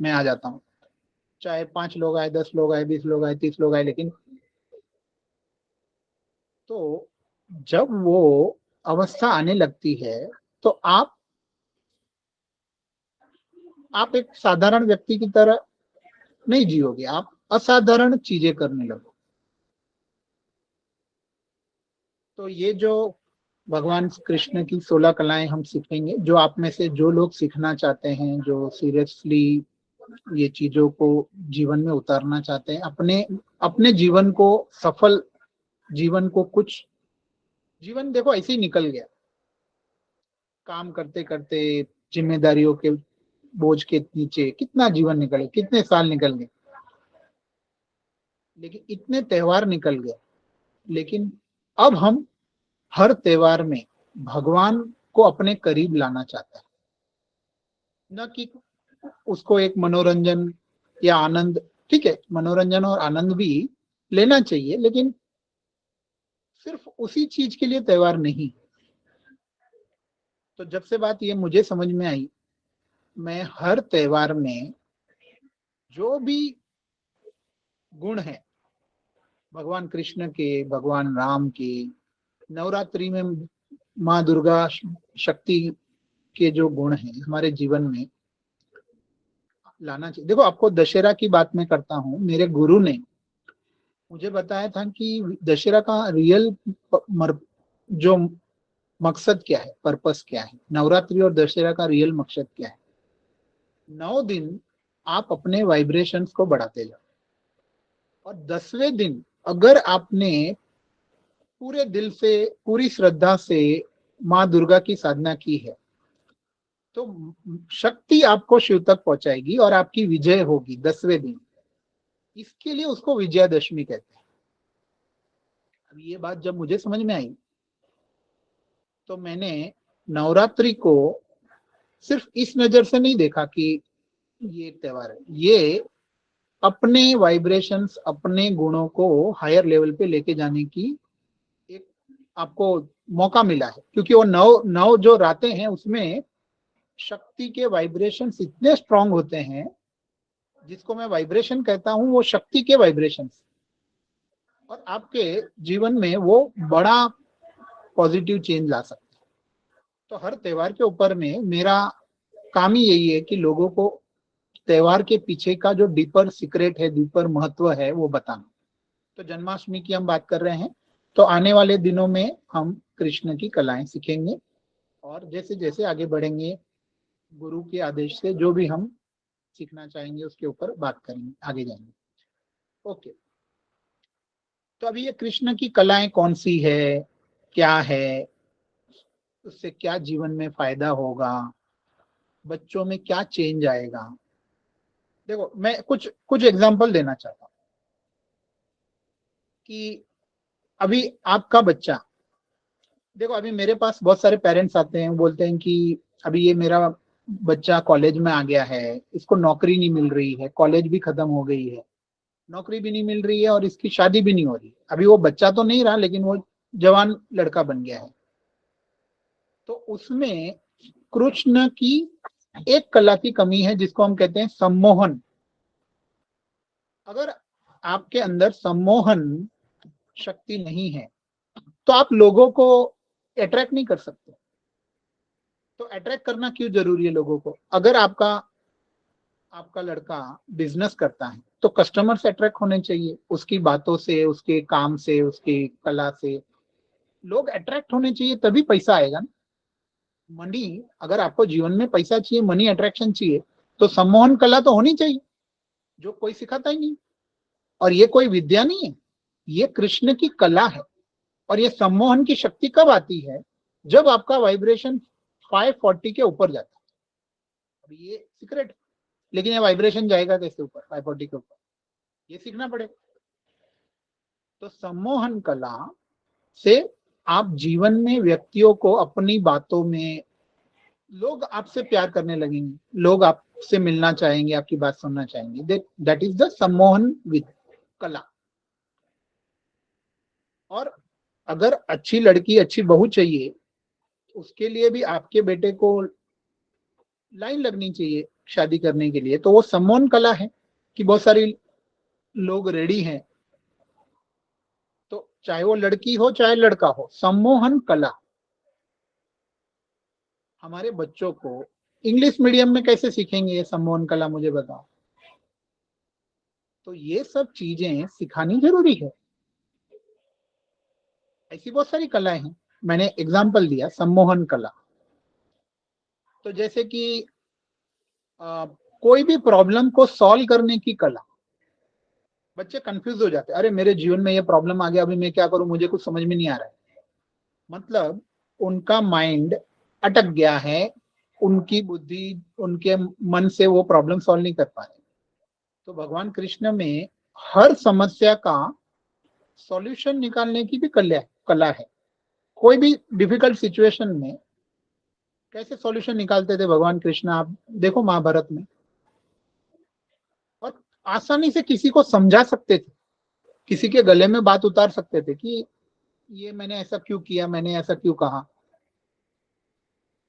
में आ जाता हूँ। चाहे 5 लोग आए, 10 लोग आए, 20 लोग आए, 30 लोग आए, लेकिन तो जब वो अवस्था आने लगती है, तो आप एक साधारण व्यक्ति की तरह नहीं जियोगे, आप असाधारण चीजें करने लगो। तो ये जो भगवान कृष्ण की 16 कलाएं हम सीखेंगे, जो आप में से जो लोग सीखना चाहते हैं, जो सीरियसली ये चीजों को जीवन में उतारना चाहते हैं, अपने अपने जीवन को सफल, जीवन को कुछ, जीवन देखो ऐसे ही निकल गया, काम करते करते, जिम्मेदारियों के बोझ के नीचे कितना जीवन निकल गया, कितने साल निकल गए, लेकिन इतने त्योहार निकल गए। लेकिन अब हम हर त्योहार में भगवान को अपने करीब लाना चाहते हैं, न कि उसको एक मनोरंजन या आनंद। ठीक है, मनोरंजन और आनंद भी लेना चाहिए, लेकिन सिर्फ उसी चीज के लिए त्योहार नहीं। तो जब से बात ये मुझे समझ में आई, मैं हर त्योहार में जो भी गुण है भगवान कृष्ण के, भगवान राम के, नवरात्रि में माँ दुर्गा शक्ति के जो गुण हैं हमारे जीवन में लाना चाहिए। देखो, आपको दशहरा की बात मैं करता हूँ। मेरे गुरु ने मुझे बताया था कि दशहरा का रियल जो मकसद क्या है, पर्पस क्या है, नवरात्रि और दशहरा का रियल मकसद क्या है। 9 दिन आप अपने वाइब्रेशंस को बढ़ाते जाओ, और 10वें दिन अगर आपने पूरे दिल से, पूरी श्रद्धा से माँ दुर्गा की साधना की है, तो शक्ति आपको शिव तक पहुंचाएगी और आपकी विजय होगी 10वें दिन। इसके लिए उसको विजयादशमी कहते हैं। अब ये बात जब मुझे समझ में आई, तो मैंने नवरात्रि को सिर्फ इस नजर से नहीं देखा कि ये त्योहार है, ये अपने वाइब्रेशंस, अपने गुणों को हायर लेवल पे लेके जाने की एक आपको मौका मिला है, क्योंकि वो नौ नौ जो रातें हैं उसमें शक्ति के वाइब्रेशंस इतने स्ट्रांग होते हैं, जिसको मैं वाइब्रेशन कहता हूं वो शक्ति के वाइब्रेशंस, और आपके जीवन में वो बड़ा पॉजिटिव चेंज ला सकते हैं। तो हर त्योहार के ऊपर में मेरा काम ही यही है कि लोगों को त्योहार के पीछे का जो डीपर सीक्रेट है, डीपर महत्व है, वो बताना। तो जन्माष्टमी की हम बात कर रहे हैं, तो आने वाले दिनों में हम कृष्ण की कलाएं सीखेंगे, और जैसे जैसे आगे बढ़ेंगे गुरु के आदेश से जो भी हम सीखना चाहेंगे उसके ऊपर बात करेंगे, आगे जाएंगे। ओके, तो अभी ये कृष्ण की कलाएं कौन सी है, क्या है, उससे क्या जीवन में फायदा होगा, बच्चों में क्या चेंज आएगा। देखो, मैं कुछ कुछ एग्जांपल देना चाहता हूँ कि अभी आपका बच्चा, देखो अभी मेरे पास बहुत सारे पेरेंट्स आते हैं, बोलते हैं कि अभी ये मेरा बच्चा कॉलेज में आ गया है, इसको नौकरी नहीं मिल रही है, कॉलेज भी खत्म हो गई है, नौकरी भी नहीं मिल रही है, और इसकी शादी भी नहीं हो रही। अभी वो बच्चा तो नहीं रहा, लेकिन वो जवान लड़का बन गया है। तो उसमें कृष्ण की एक कला की कमी है, जिसको हम कहते हैं सम्मोहन। अगर आपके अंदर सम्मोहन शक्ति नहीं है तो आप लोगों को अट्रैक्ट नहीं कर सकते। तो अट्रैक्ट करना क्यों जरूरी है लोगों को? अगर आपका आपका लड़का बिजनेस करता है तो कस्टमर्स अट्रैक्ट होने चाहिए, उसकी बातों से, उसके काम से, उसकी कला से लोग अट्रैक्ट होने चाहिए, तभी पैसा आएगा ना। मनी, अगर आपको जीवन में पैसा चाहिए, मनी अट्रैक्शन चाहिए, तो सम्मोहन कला तो होनी चाहिए, जो कोई सिखाता ही नहीं। और ये कोई विद्या नहीं है, ये कृष्ण की कला है। और ये सम्मोहन की शक्ति कब आती है? जब आपका वाइब्रेशन 540 के ऊपर जाता है। अब ये सीक्रेट, लेकिन ये वाइब्रेशन जाएगा कैसे ऊपर 540 के ऊपर, ये सीखना पड़ेगा। तो सम्मोहन कला से आप जीवन में व्यक्तियों को अपनी बातों में, लोग आपसे प्यार करने लगेंगे, लोग आपसे मिलना चाहेंगे, आपकी बात सुनना चाहेंगे। दैट इज द सम्मोहन विद कला। और अगर अच्छी लड़की, अच्छी बहू चाहिए, उसके लिए भी आपके बेटे को लाइन लगनी चाहिए शादी करने के लिए। तो वो सम्मोहन कला है कि बहुत सारी लोग रेडी हैं। तो चाहे वो लड़की हो चाहे लड़का हो, सम्मोहन कला। हमारे बच्चों को इंग्लिश मीडियम में कैसे सीखेंगे ये सम्मोहन कला, मुझे बताओ। तो ये सब चीजें सिखानी जरूरी है। ऐसी बहुत सारी कलाएं हैं, मैंने एग्जाम्पल दिया सम्मोहन कला। तो जैसे कि कोई भी प्रॉब्लम को सॉल्व करने की कला। बच्चे कंफ्यूज हो जाते हैं, अरे मेरे जीवन में ये प्रॉब्लम आ गया, अभी मैं क्या करूं, मुझे कुछ समझ में नहीं आ रहा है। मतलब उनका माइंड अटक गया है, उनकी बुद्धि, उनके मन से वो प्रॉब्लम सॉल्व नहीं कर पा रहे। तो भगवान कृष्ण में हर समस्या का सॉल्यूशन निकालने की भी कला है। कोई भी डिफिकल्ट सिचुएशन में कैसे सॉल्यूशन निकालते थे भगवान कृष्ण, आप देखो महाभारत में। और आसानी से किसी को समझा सकते थे, किसी के गले में बात उतार सकते थे कि ये मैंने ऐसा क्यों किया, मैंने ऐसा क्यों कहा।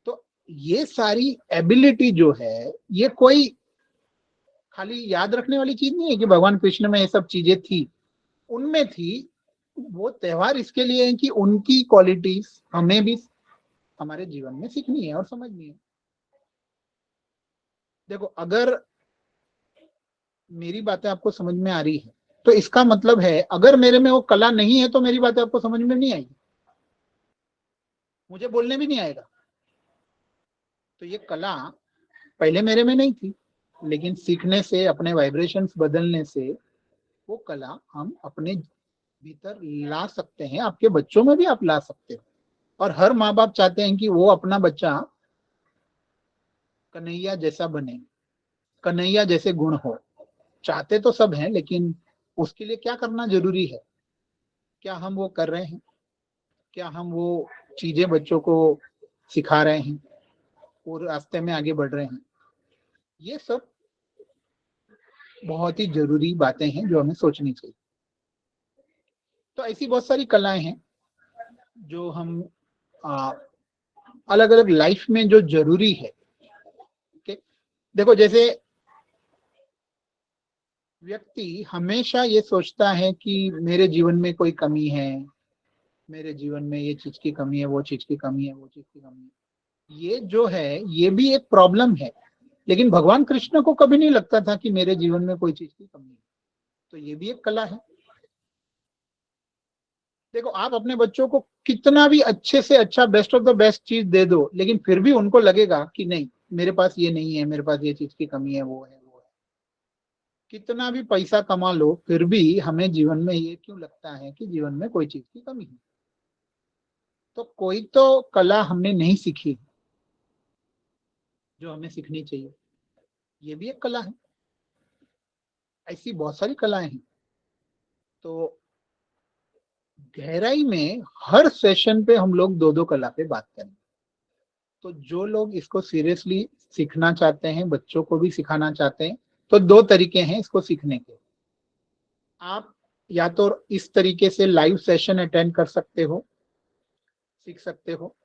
तो ये सारी एबिलिटी जो है, ये कोई खाली याद रखने वाली चीज नहीं है कि भगवान कृष्ण में ये सब चीजें थी, उनमें थी। वो त्योहार इसके लिए है कि उनकी क्वालिटीज हमें भी हमारे जीवन में सीखनी है और समझनी है। देखो, अगर मेरी बातें आपको समझ में आ रही है तो इसका मतलब है अगर मेरे में वो कला नहीं है तो मेरी बातें आपको समझ में नहीं आएगी, मुझे बोलने भी नहीं आएगा। तो ये कला पहले मेरे में नहीं थी, लेकिन सीखने से, अपने वाइब्रेशंस बदलने से वो कला हम अपने भीतर ला सकते हैं। आपके बच्चों में भी आप ला सकते हो। और हर माँ बाप चाहते हैं कि वो अपना बच्चा कन्हैया जैसा बने, कन्हैया जैसे गुण हो। चाहते तो सब हैं, लेकिन उसके लिए क्या करना जरूरी है, क्या हम वो कर रहे हैं? क्या हम वो चीजें बच्चों को सिखा रहे हैं, वो रास्ते में आगे बढ़ रहे हैं? ये सब बहुत ही जरूरी बातें हैं जो हमें सोचनी चाहिए। तो ऐसी बहुत सारी कलाएं हैं जो हम अलग अलग लाइफ में जो जरूरी है। ओके, देखो जैसे व्यक्ति हमेशा ये सोचता है कि मेरे जीवन में कोई कमी है, मेरे जीवन में ये चीज की कमी है, वो चीज की कमी है, वो चीज की कमी है। ये जो है ये भी एक प्रॉब्लम है, लेकिन भगवान कृष्ण को कभी नहीं लगता था कि मेरे जीवन में कोई चीज की कमी है। तो ये भी एक कला है। देखो आप अपने बच्चों को कितना भी अच्छे से अच्छा बेस्ट ऑफ द बेस्ट चीज दे दो, लेकिन फिर भी उनको लगेगा कि नहीं मेरे पास ये नहीं है, मेरे पास ये चीज की कमी है, वो है वो है। कितना भी पैसा कमा लो फिर भी हमें जीवन में ये क्यों लगता है कि जीवन में कोई चीज की कमी है। तो कोई तो कला हमने नहीं सीखी जो हमें सीखनी चाहिए। ये भी एक कला है। ऐसी बहुत सारी कलाएं हैं। तो गहराई में हर सेशन पे हम लोग दो दो कला पे बात करें। तो जो लोग इसको सीरियसली सीखना चाहते हैं, बच्चों को भी सिखाना चाहते हैं, तो दो तरीके हैं इसको सीखने के। आप या तो इस तरीके से लाइव सेशन अटेंड कर सकते हो, सीख सकते हो,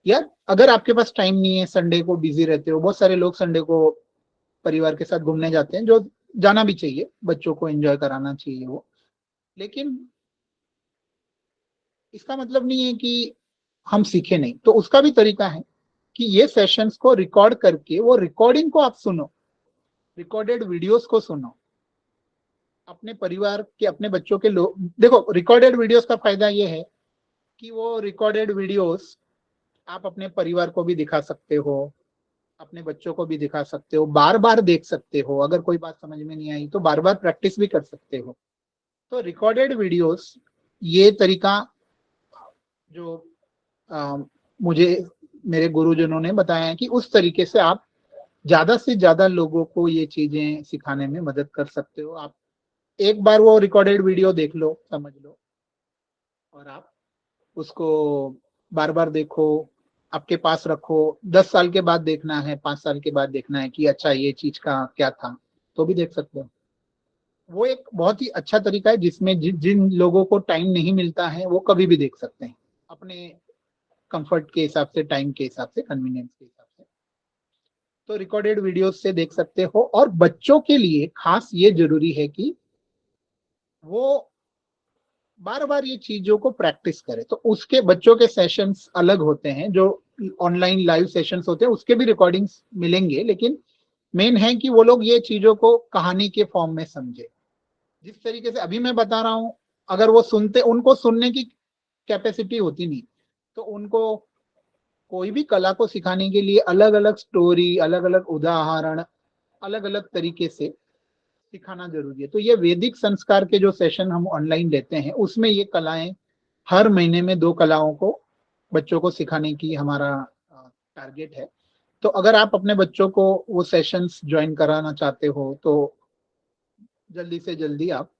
या अगर आपके पास टाइम नहीं है, संडे को बिजी रहते हो, बहुत सारे लोग संडे को परिवार के साथ घूमने जाते हैं, जो जाना भी चाहिए, बच्चों को एंजॉय कराना चाहिए वो। लेकिन इसका मतलब नहीं है कि हम सीखे नहीं। तो उसका भी तरीका है कि ये सेशंस को रिकॉर्ड करके वो रिकॉर्डिंग को आप सुनो, रिकॉर्डेड वीडियोस को सुनो, अपने परिवार के अपने बच्चों के लोग देखो। रिकॉर्डेड वीडियोस का फायदा ये है कि वो रिकॉर्डेड वीडियोस आप अपने परिवार को भी दिखा सकते हो, अपने बच्चों को भी दिखा सकते हो, बार बार देख सकते हो। अगर कोई बात समझ में नहीं आई तो बार बार प्रैक्टिस भी कर सकते हो। तो रिकॉर्डेड वीडियोस ये तरीका जो आ, मुझे मेरे गुरुजनों ने बताया है कि उस तरीके से आप ज्यादा से ज्यादा लोगों को ये चीजें सिखाने में मदद कर सकते हो। आप एक बार वो रिकॉर्डेड वीडियो देख लो, समझ लो, और आप उसको बार बार देखो, आपके पास रखो। 10 साल के बाद देखना है, 5 साल के बाद देखना है कि अच्छा ये चीज का क्या था, तो भी देख सकते हो। वो एक बहुत ही अच्छा तरीका है जिसमें जिन लोगों को टाइम नहीं मिलता है वो कभी भी देख सकते हैं, अपने कंफर्ट के हिसाब से, टाइम के हिसाब से, कन्वीनियंस के हिसाब से। तो रिकॉर्डेड वीडियोस से देख सकते हो। और बच्चों के लिए खास ये जरूरी है कि वो बार बार ये चीजों को प्रैक्टिस करे। तो उसके बच्चों के सेशंस अलग होते हैं, जो ऑनलाइन लाइव सेशंस होते हैं उसके भी रिकॉर्डिंग्स मिलेंगे, लेकिन मेन है कि वो लोग ये चीजों को कहानी के फॉर्म में समझे। जिस तरीके से अभी मैं बता रहा हूं, अगर वो सुनते, उनको सुनने की कैपेसिटी होती नहीं, तो उनको कोई भी कला को सिखाने के लिए अलग अलग स्टोरी, अलग अलग उदाहरण, अलग अलग तरीके से सिखाना जरूरी है। तो ये वैदिक संस्कार के जो सेशन हम ऑनलाइन लेते हैं उसमें ये कलाएं हर महीने में दो कलाओं को बच्चों को सिखाने की हमारा टारगेट है। तो अगर आप अपने बच्चों को वो सेशंस ज्वाइन कराना चाहते हो तो जल्दी से जल्दी आप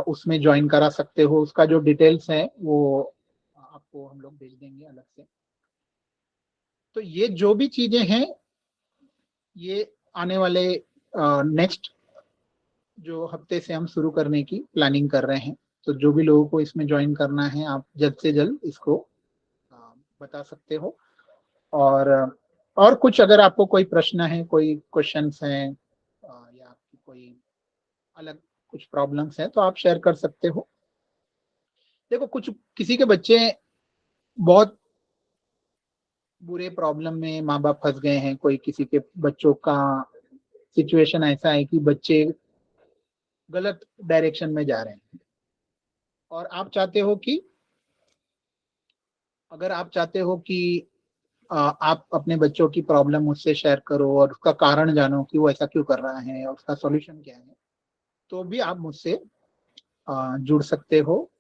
उसमें ज्वाइन करा सकते हो। उसका जो डिटेल्स है वो आपको हम लोग भेज देंगे अलग से। तो ये जो भी चीजें हैं ये आने वाले नेक्स्ट जो हफ्ते से हम शुरू करने की प्लानिंग कर रहे हैं। तो जो भी लोगों को इसमें ज्वाइन करना है आप जल्द से जल्द इसको अ, बता सकते हो। और और कुछ अगर आपको कोई प्रश्न है, कोई क्वेश्चंस हैं, या आपकी कोई अलग कुछ प्रॉब्लम्स हैं तो आप शेयर कर सकते हो। देखो कुछ किसी के बच्चे बहुत बुरे प्रॉब्लम में माँ बाप फंस गए हैं, कोई किसी के बच्चों का सिचुएशन ऐसा है कि बच्चे गलत डायरेक्शन में जा रहे हैं, और आप चाहते हो कि अगर आप चाहते हो कि आप अपने बच्चों की प्रॉब्लम मुझसे शेयर करो और उसका कारण जानो कि वो ऐसा क्यों कर रहा है और उसका सॉल्यूशन क्या है, तो भी आप मुझसे जुड़ सकते हो,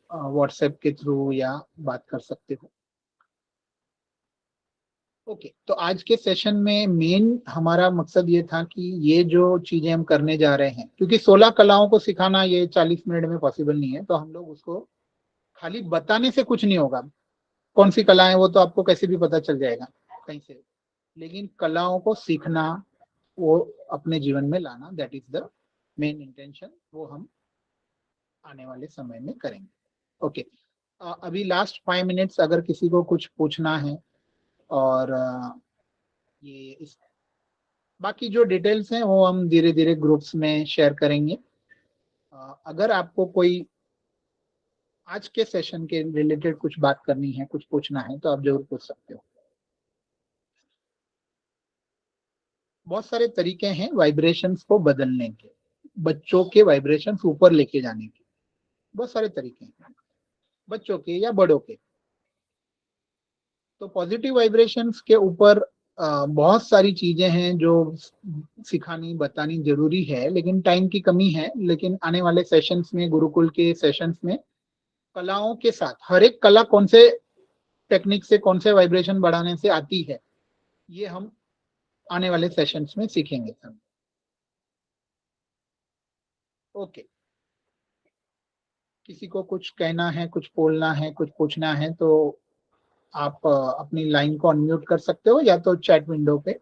व्हाट्सएप के थ्रू या बात कर सकते हो। ओके, तो आज के सेशन में मेन हमारा मकसद ये था कि ये जो चीजें हम करने जा रहे हैं, क्योंकि 16 कलाओं को सिखाना ये 40 मिनट में पॉसिबल नहीं है, तो हम लोग उसको खाली बताने से कुछ नहीं होगा। कौन सी कला है वो तो आपको कैसे भी पता चल जाएगा कहीं से, लेकिन कलाओं को सीखना, वो अपने जीवन में लाना, that is the main intention वो हम आने वाले समय में करेंगे। ओके, अभी लास्ट 5 मिनट्स अगर किसी को कुछ पूछना है, और ये इस बाकी जो डिटेल्स हैं वो हम धीरे धीरे ग्रुप्स में शेयर करेंगे। अगर आपको कोई आज के सेशन के रिलेटेड कुछ बात करनी है, कुछ पूछना है, तो आप जरूर पूछ सकते हो। बहुत सारे तरीके हैं वाइब्रेशंस को बदलने के, बच्चों के वाइब्रेशंस ऊपर लेके जाने के, बहुत सारे तरीके हैं, बच्चों के या बड़ों के। तो पॉजिटिव वाइब्रेशंस के ऊपर बहुत सारी चीजें हैं जो सिखानी बतानी जरूरी है, लेकिन टाइम की कमी है। लेकिन आने वाले सेशंस में, गुरुकुल के सेशंस में, कलाओं के साथ हर एक कला कौन से टेक्निक से, कौन से वाइब्रेशन बढ़ाने से आती है, ये हम आने वाले सेशंस में सीखेंगे सब। ओके, किसी को कुछ कहना है, कुछ बोलना है, कुछ पूछना है, तो आप अपनी लाइन को अनम्यूट कर सकते हो, या तो चैट विंडो पे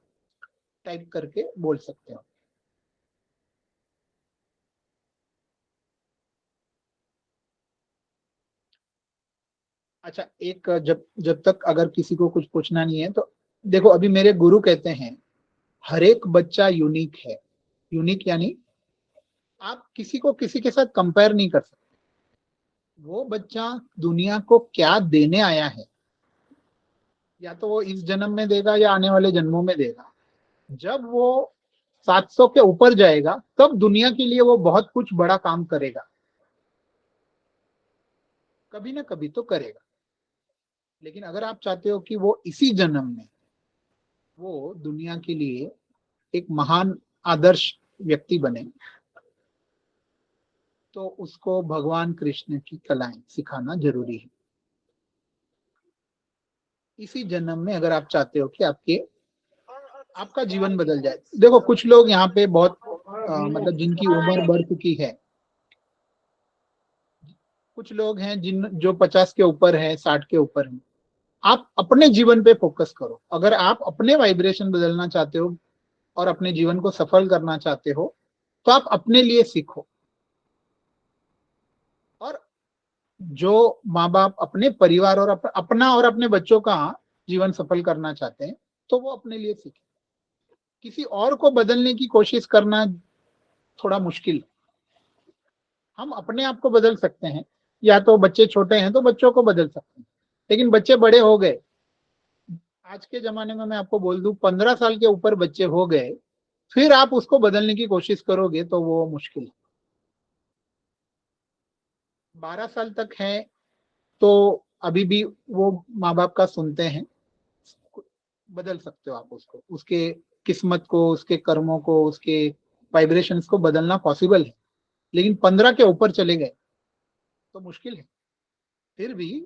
टाइप करके बोल सकते हो। अच्छा, एक जब जब तक अगर किसी को कुछ पूछना नहीं है, तो देखो, अभी मेरे गुरु कहते हैं हर एक बच्चा यूनिक है। यूनिक यानी आप किसी को किसी के साथ कंपेयर नहीं कर सकते। वो बच्चा दुनिया को क्या देने आया है, या तो वो इस जन्म में देगा या आने वाले जन्मों में देगा। जब वो 700 के ऊपर जाएगा, तब दुनिया के लिए वो बहुत कुछ बड़ा काम करेगा, कभी ना कभी तो करेगा। लेकिन अगर आप चाहते हो कि वो इसी जन्म में वो दुनिया के लिए एक महान आदर्श व्यक्ति बने, तो उसको भगवान कृष्ण की कलाएं सिखाना जरूरी है। इसी जन्म में अगर आप चाहते हो कि आपका जीवन बदल जाए। देखो, कुछ लोग यहाँ पे बहुत मतलब जिनकी उम्र बढ़ चुकी है, कुछ लोग हैं जो 50 के ऊपर है, 60 के ऊपर है। आप अपने जीवन पे फोकस करो। अगर आप अपने वाइब्रेशन बदलना चाहते हो और अपने जीवन को सफल करना चाहते हो, तो आप अपने लिए सीखो। और जो माँ बाप अपने परिवार और अपना और अपने बच्चों का जीवन सफल करना चाहते हैं, तो वो अपने लिए सीखे। किसी और को बदलने की कोशिश करना थोड़ा मुश्किल है। हम अपने आप को बदल सकते हैं, या तो बच्चे छोटे हैं तो बच्चों को बदल सकते हैं। लेकिन बच्चे बड़े हो गए, आज के जमाने में मैं आपको बोल दूं, 15 साल के ऊपर बच्चे हो गए, फिर आप उसको बदलने की कोशिश करोगे तो वो मुश्किल है। 12 साल तक है तो अभी भी वो माँ बाप का सुनते हैं, बदल सकते हो आप उसको, उसके किस्मत को, उसके कर्मों को, उसके वाइब्रेशंस को बदलना पॉसिबल है। लेकिन 15 के ऊपर चले गए तो मुश्किल है। फिर भी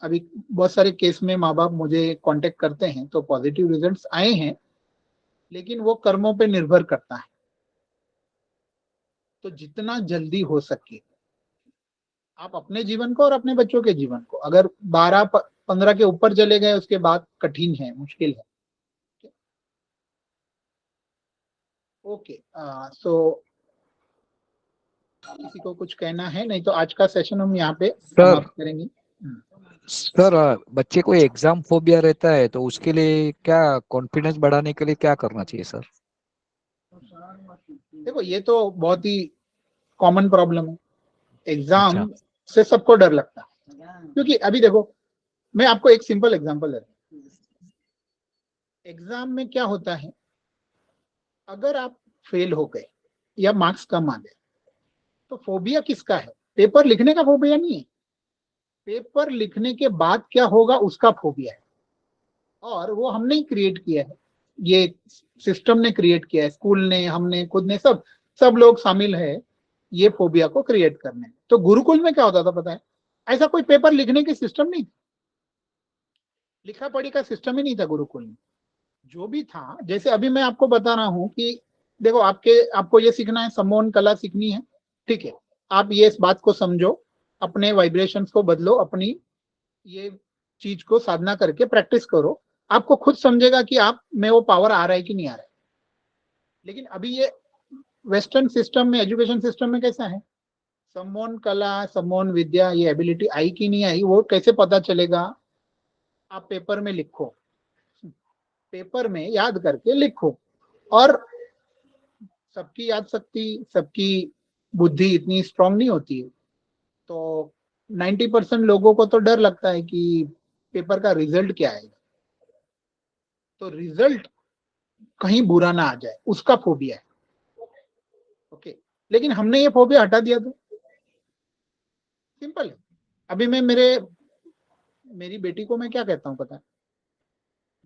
अभी बहुत सारे केस में माँ बाप मुझे कांटेक्ट करते हैं तो पॉजिटिव रिजल्ट्स आए हैं, लेकिन वो कर्मों पे निर्भर करता है। तो जितना जल्दी हो सके आप अपने जीवन को और अपने बच्चों के जीवन को, अगर 12-15 के ऊपर चले गए उसके बाद कठिन है, मुश्किल है। ओके, सो किसी को कुछ कहना है? नहीं तो आज का सेशन हम यहाँ पे सर समाप्त करेंगे। सर बच्चे को एग्जाम फोबिया रहता है, तो उसके लिए क्या, कॉन्फिडेंस बढ़ाने के लिए क्या करना चाहिए सर? देखो, ये तो बहुत ही कॉमन प्रॉब्लम है। अच्छा। एग्जाम से सबको डर लगता है, क्योंकि अभी देखो, मैं आपको एक सिंपल एग्जांपल देता हूँ। एग्जाम में क्या होता है, अगर आप फेल हो गए या मार्क्स कम आ गए, तो फोबिया किसका है? पेपर लिखने का फोबिया नहीं है। पेपर लिखने के बाद क्या होगा उसका फोबिया है। और वो हमने ही क्रिएट किया है, ये सिस्टम ने क्रिएट किया है, स्कूल ने, हमने खुद ने, सब सब लोग शामिल है ये फोबिया को क्रिएट करने में। तो गुरुकुल में क्या होता था पता है? ऐसा कोई पेपर लिखने की सिस्टम नहीं, लिखा पढ़ी का सिस्टम ही नहीं था गुरुकुल में। जो भी था, जैसे अभी मैं आपको बता रहा हूँ कि देखो, आपको ये सीखना है, सम्मोहन कला सीखनी है, ठीक है। आप ये इस बात को समझो, अपने वाइब्रेशंस को बदलो, अपनी ये चीज को साधना करके प्रैक्टिस करो। आपको खुद समझेगा कि आप में वो पावर आ रहा है कि नहीं आ रहा है। लेकिन अभी ये वेस्टर्न सिस्टम में, एजुकेशन सिस्टम में कैसा है, समवन कला, समवन विद्या, ये एबिलिटी आई कि नहीं आई वो कैसे पता चलेगा, आप पेपर में लिखो, पेपर में याद करके लिखो। और सबकी याद शक्ति, सबकी बुद्धि इतनी स्ट्रांग नहीं होती है, तो 90% लोगों को तो डर लगता है कि पेपर का रिजल्ट क्या आएगा, तो रिजल्ट कहीं बुरा ना आ जाए उसका फोबिया है। ओके, लेकिन हमने ये फोबिया हटा दिया तो सिंपल है। अभी मैं मेरी बेटी को मैं क्या कहता हूँ पता है,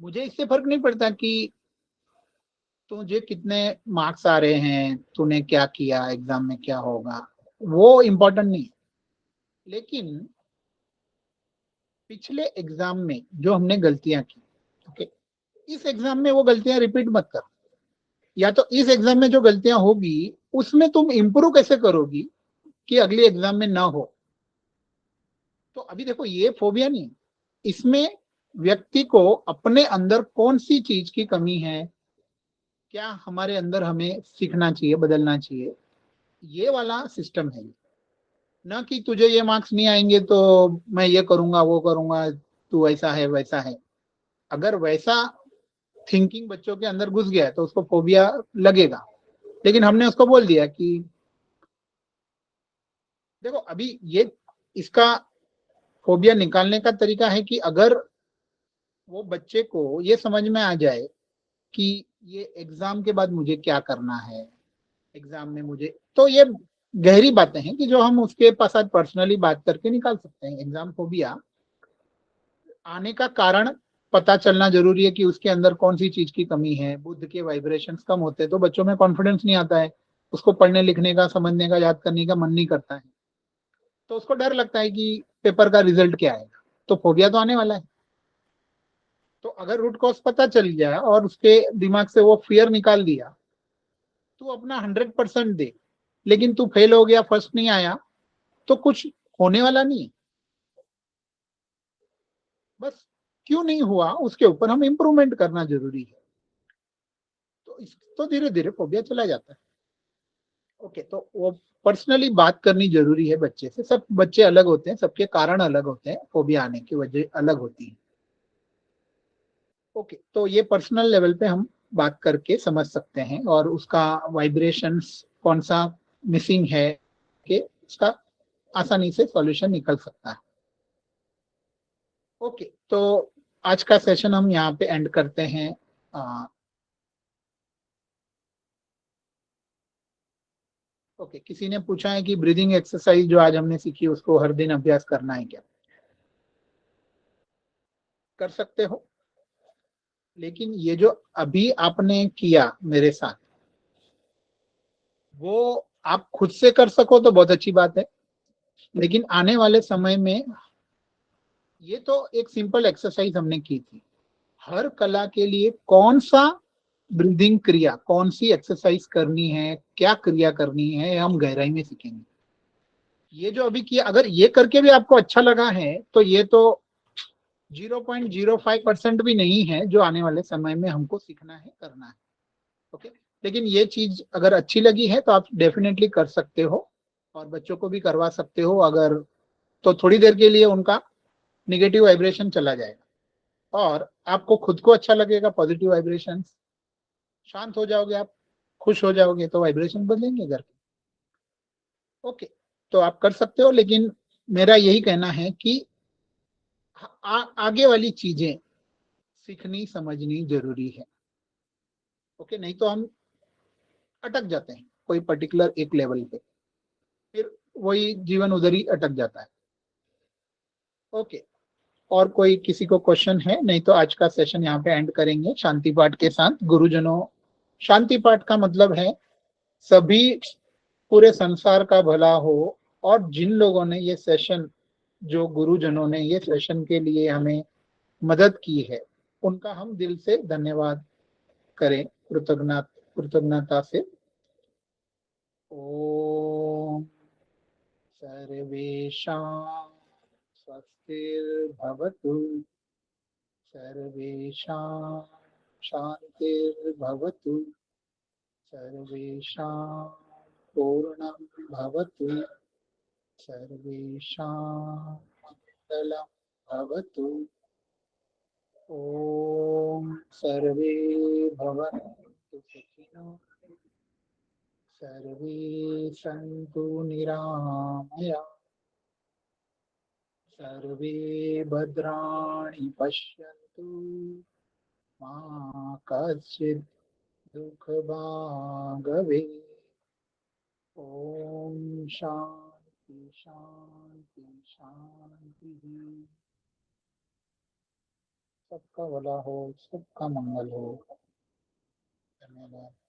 मुझे इससे फर्क नहीं पड़ता कि तुझे कितने मार्क्स आ रहे हैं, तूने क्या किया, एग्जाम में क्या होगा, वो इम्पोर्टेंट नहीं है। लेकिन पिछले एग्जाम में जो हमने गलतियां की, ओके, इस एग्जाम में वो गलतियां रिपीट मत कर, या तो इस एग्जाम में जो गलतियां होगी उसमें तुम इंप्रूव कैसे करोगी कि अगले एग्जाम में ना हो। तो अभी देखो ये फोबिया नहीं, इसमें व्यक्ति को अपने अंदर कौन सी चीज की कमी है, क्या हमारे अंदर हमें सीखना चाहिए, बदलना चाहिए, ये वाला सिस्टम है। ना कि तुझे ये मार्क्स नहीं आएंगे तो मैं ये करूंगा वो करूंगा, तू ऐसा है वैसा है। अगर वैसा थिंकिंग बच्चों के अंदर घुस गया है तो उसको फोबिया लगेगा। लेकिन हमने उसको बोल दिया कि देखो अभी ये, इसका फोबिया निकालने का तरीका है कि अगर वो बच्चे को ये समझ में आ जाए कि ये एग्जाम के बाद मुझे क्या करना है, एग्जाम में मुझे, तो ये गहरी बातें हैं कि जो हम उसके साथ पर्सनली बात करके निकाल सकते हैं। एग्जाम फोबिया आने का कारण पता चलना जरूरी है कि उसके अंदर कौन सी चीज की कमी है। बुद्ध के वाइब्रेशंस कम होते हैं तो बच्चों में कॉन्फिडेंस नहीं आता है, उसको पढ़ने लिखने का, समझने का, याद करने का मन नहीं करता है, तो उसको डर लगता है कि पेपर का रिजल्ट क्या आएगा, तो फोबिया तो आने वाला है। तो अगर रूट कॉज पता चल गया और उसके दिमाग से वो फियर निकाल दिया, तू अपना 100% दे, लेकिन तू फेल हो गया, फर्स्ट नहीं आया, तो कुछ होने वाला नहीं है। बस क्यों नहीं हुआ उसके ऊपर हम इम्प्रूवमेंट करना जरूरी है, तो धीरे धीरे फोबिया चला जाता है। ओके, तो वो पर्सनली बात करनी जरूरी है बच्चे से। सब बच्चे अलग होते हैं, सबके कारण अलग होते हैं, फोबिया आने की वजह अलग होती है। ओके, तो ये पर्सनल लेवल पे हम बात करके समझ सकते हैं और उसका वाइब्रेशंस कौन सा मिसिंग है कि उसका आसानी से सॉल्यूशन निकल सकता है। ओके, तो आज का सेशन हम यहाँ पे एंड करते हैं। ओके, किसी ने पूछा है कि ब्रीदिंग एक्सरसाइज जो आज हमने सीखी उसको हर दिन अभ्यास करना है क्या? कर सकते हो, लेकिन ये जो अभी आपने किया मेरे साथ, वो आप खुद से कर सको तो बहुत अच्छी बात है। लेकिन आने वाले समय में, ये तो एक सिंपल एक्सरसाइज हमने की थी, हर कला के लिए कौन सा ब्रीदिंग क्रिया, कौन सी एक्सरसाइज करनी है, क्या क्रिया करनी है, हम गहराई में सीखेंगे। ये जो अभी किया, अगर ये करके भी आपको अच्छा लगा है तो ये तो 0.05% भी नहीं है जो आने वाले समय में हमको सीखना है, करना है। ओके, लेकिन ये चीज अगर अच्छी लगी है तो आप डेफिनेटली कर सकते हो और बच्चों को भी करवा सकते हो। अगर तो थोड़ी देर के लिए उनका निगेटिव वाइब्रेशन चला जाएगा और आपको खुद को अच्छा लगेगा, पॉजिटिव वाइब्रेशन, शांत हो जाओगे आप, खुश हो जाओगे, तो वाइब्रेशन बदलेंगे घर के। ओके, तो आप कर सकते हो, लेकिन मेरा यही कहना है कि आगे वाली चीजें सीखनी समझनी जरूरी है। ओके, नहीं तो हम अटक जाते हैं कोई पर्टिकुलर एक लेवल पे, फिर वही जीवन उधर ही अटक जाता है। ओके, और कोई किसी को क्वेश्चन है? नहीं तो आज का सेशन यहाँ पे एंड करेंगे शांति पाठ के साथ। गुरुजनों, शांति पाठ का मतलब है सभी, पूरे संसार का भला हो। और जिन लोगों ने ये सेशन, जो गुरुजनों ने ये सेशन के लिए हमें मदद की है, उनका हम दिल से धन्यवाद करें, कृतज्ञता से। ओम सर्वेषां स्वस्तिर्भवतु, सर्वेषां शान्तिर्भवतु, सर्वेषां पूर्णं भवतु, सर्वेषां मङ्गलं भवतु। ॐ सर्वे भवन्तु सुखिनो, सर्वे सन्तु निरामया, सर्वे भद्राणि पश्यन्तु, मा कश्चित् दुःखभाग् भवेत्। ॐ शान्ति शान्ति शान्तिः। सबका भला हो, सबका मंगल हो। धन्यवाद।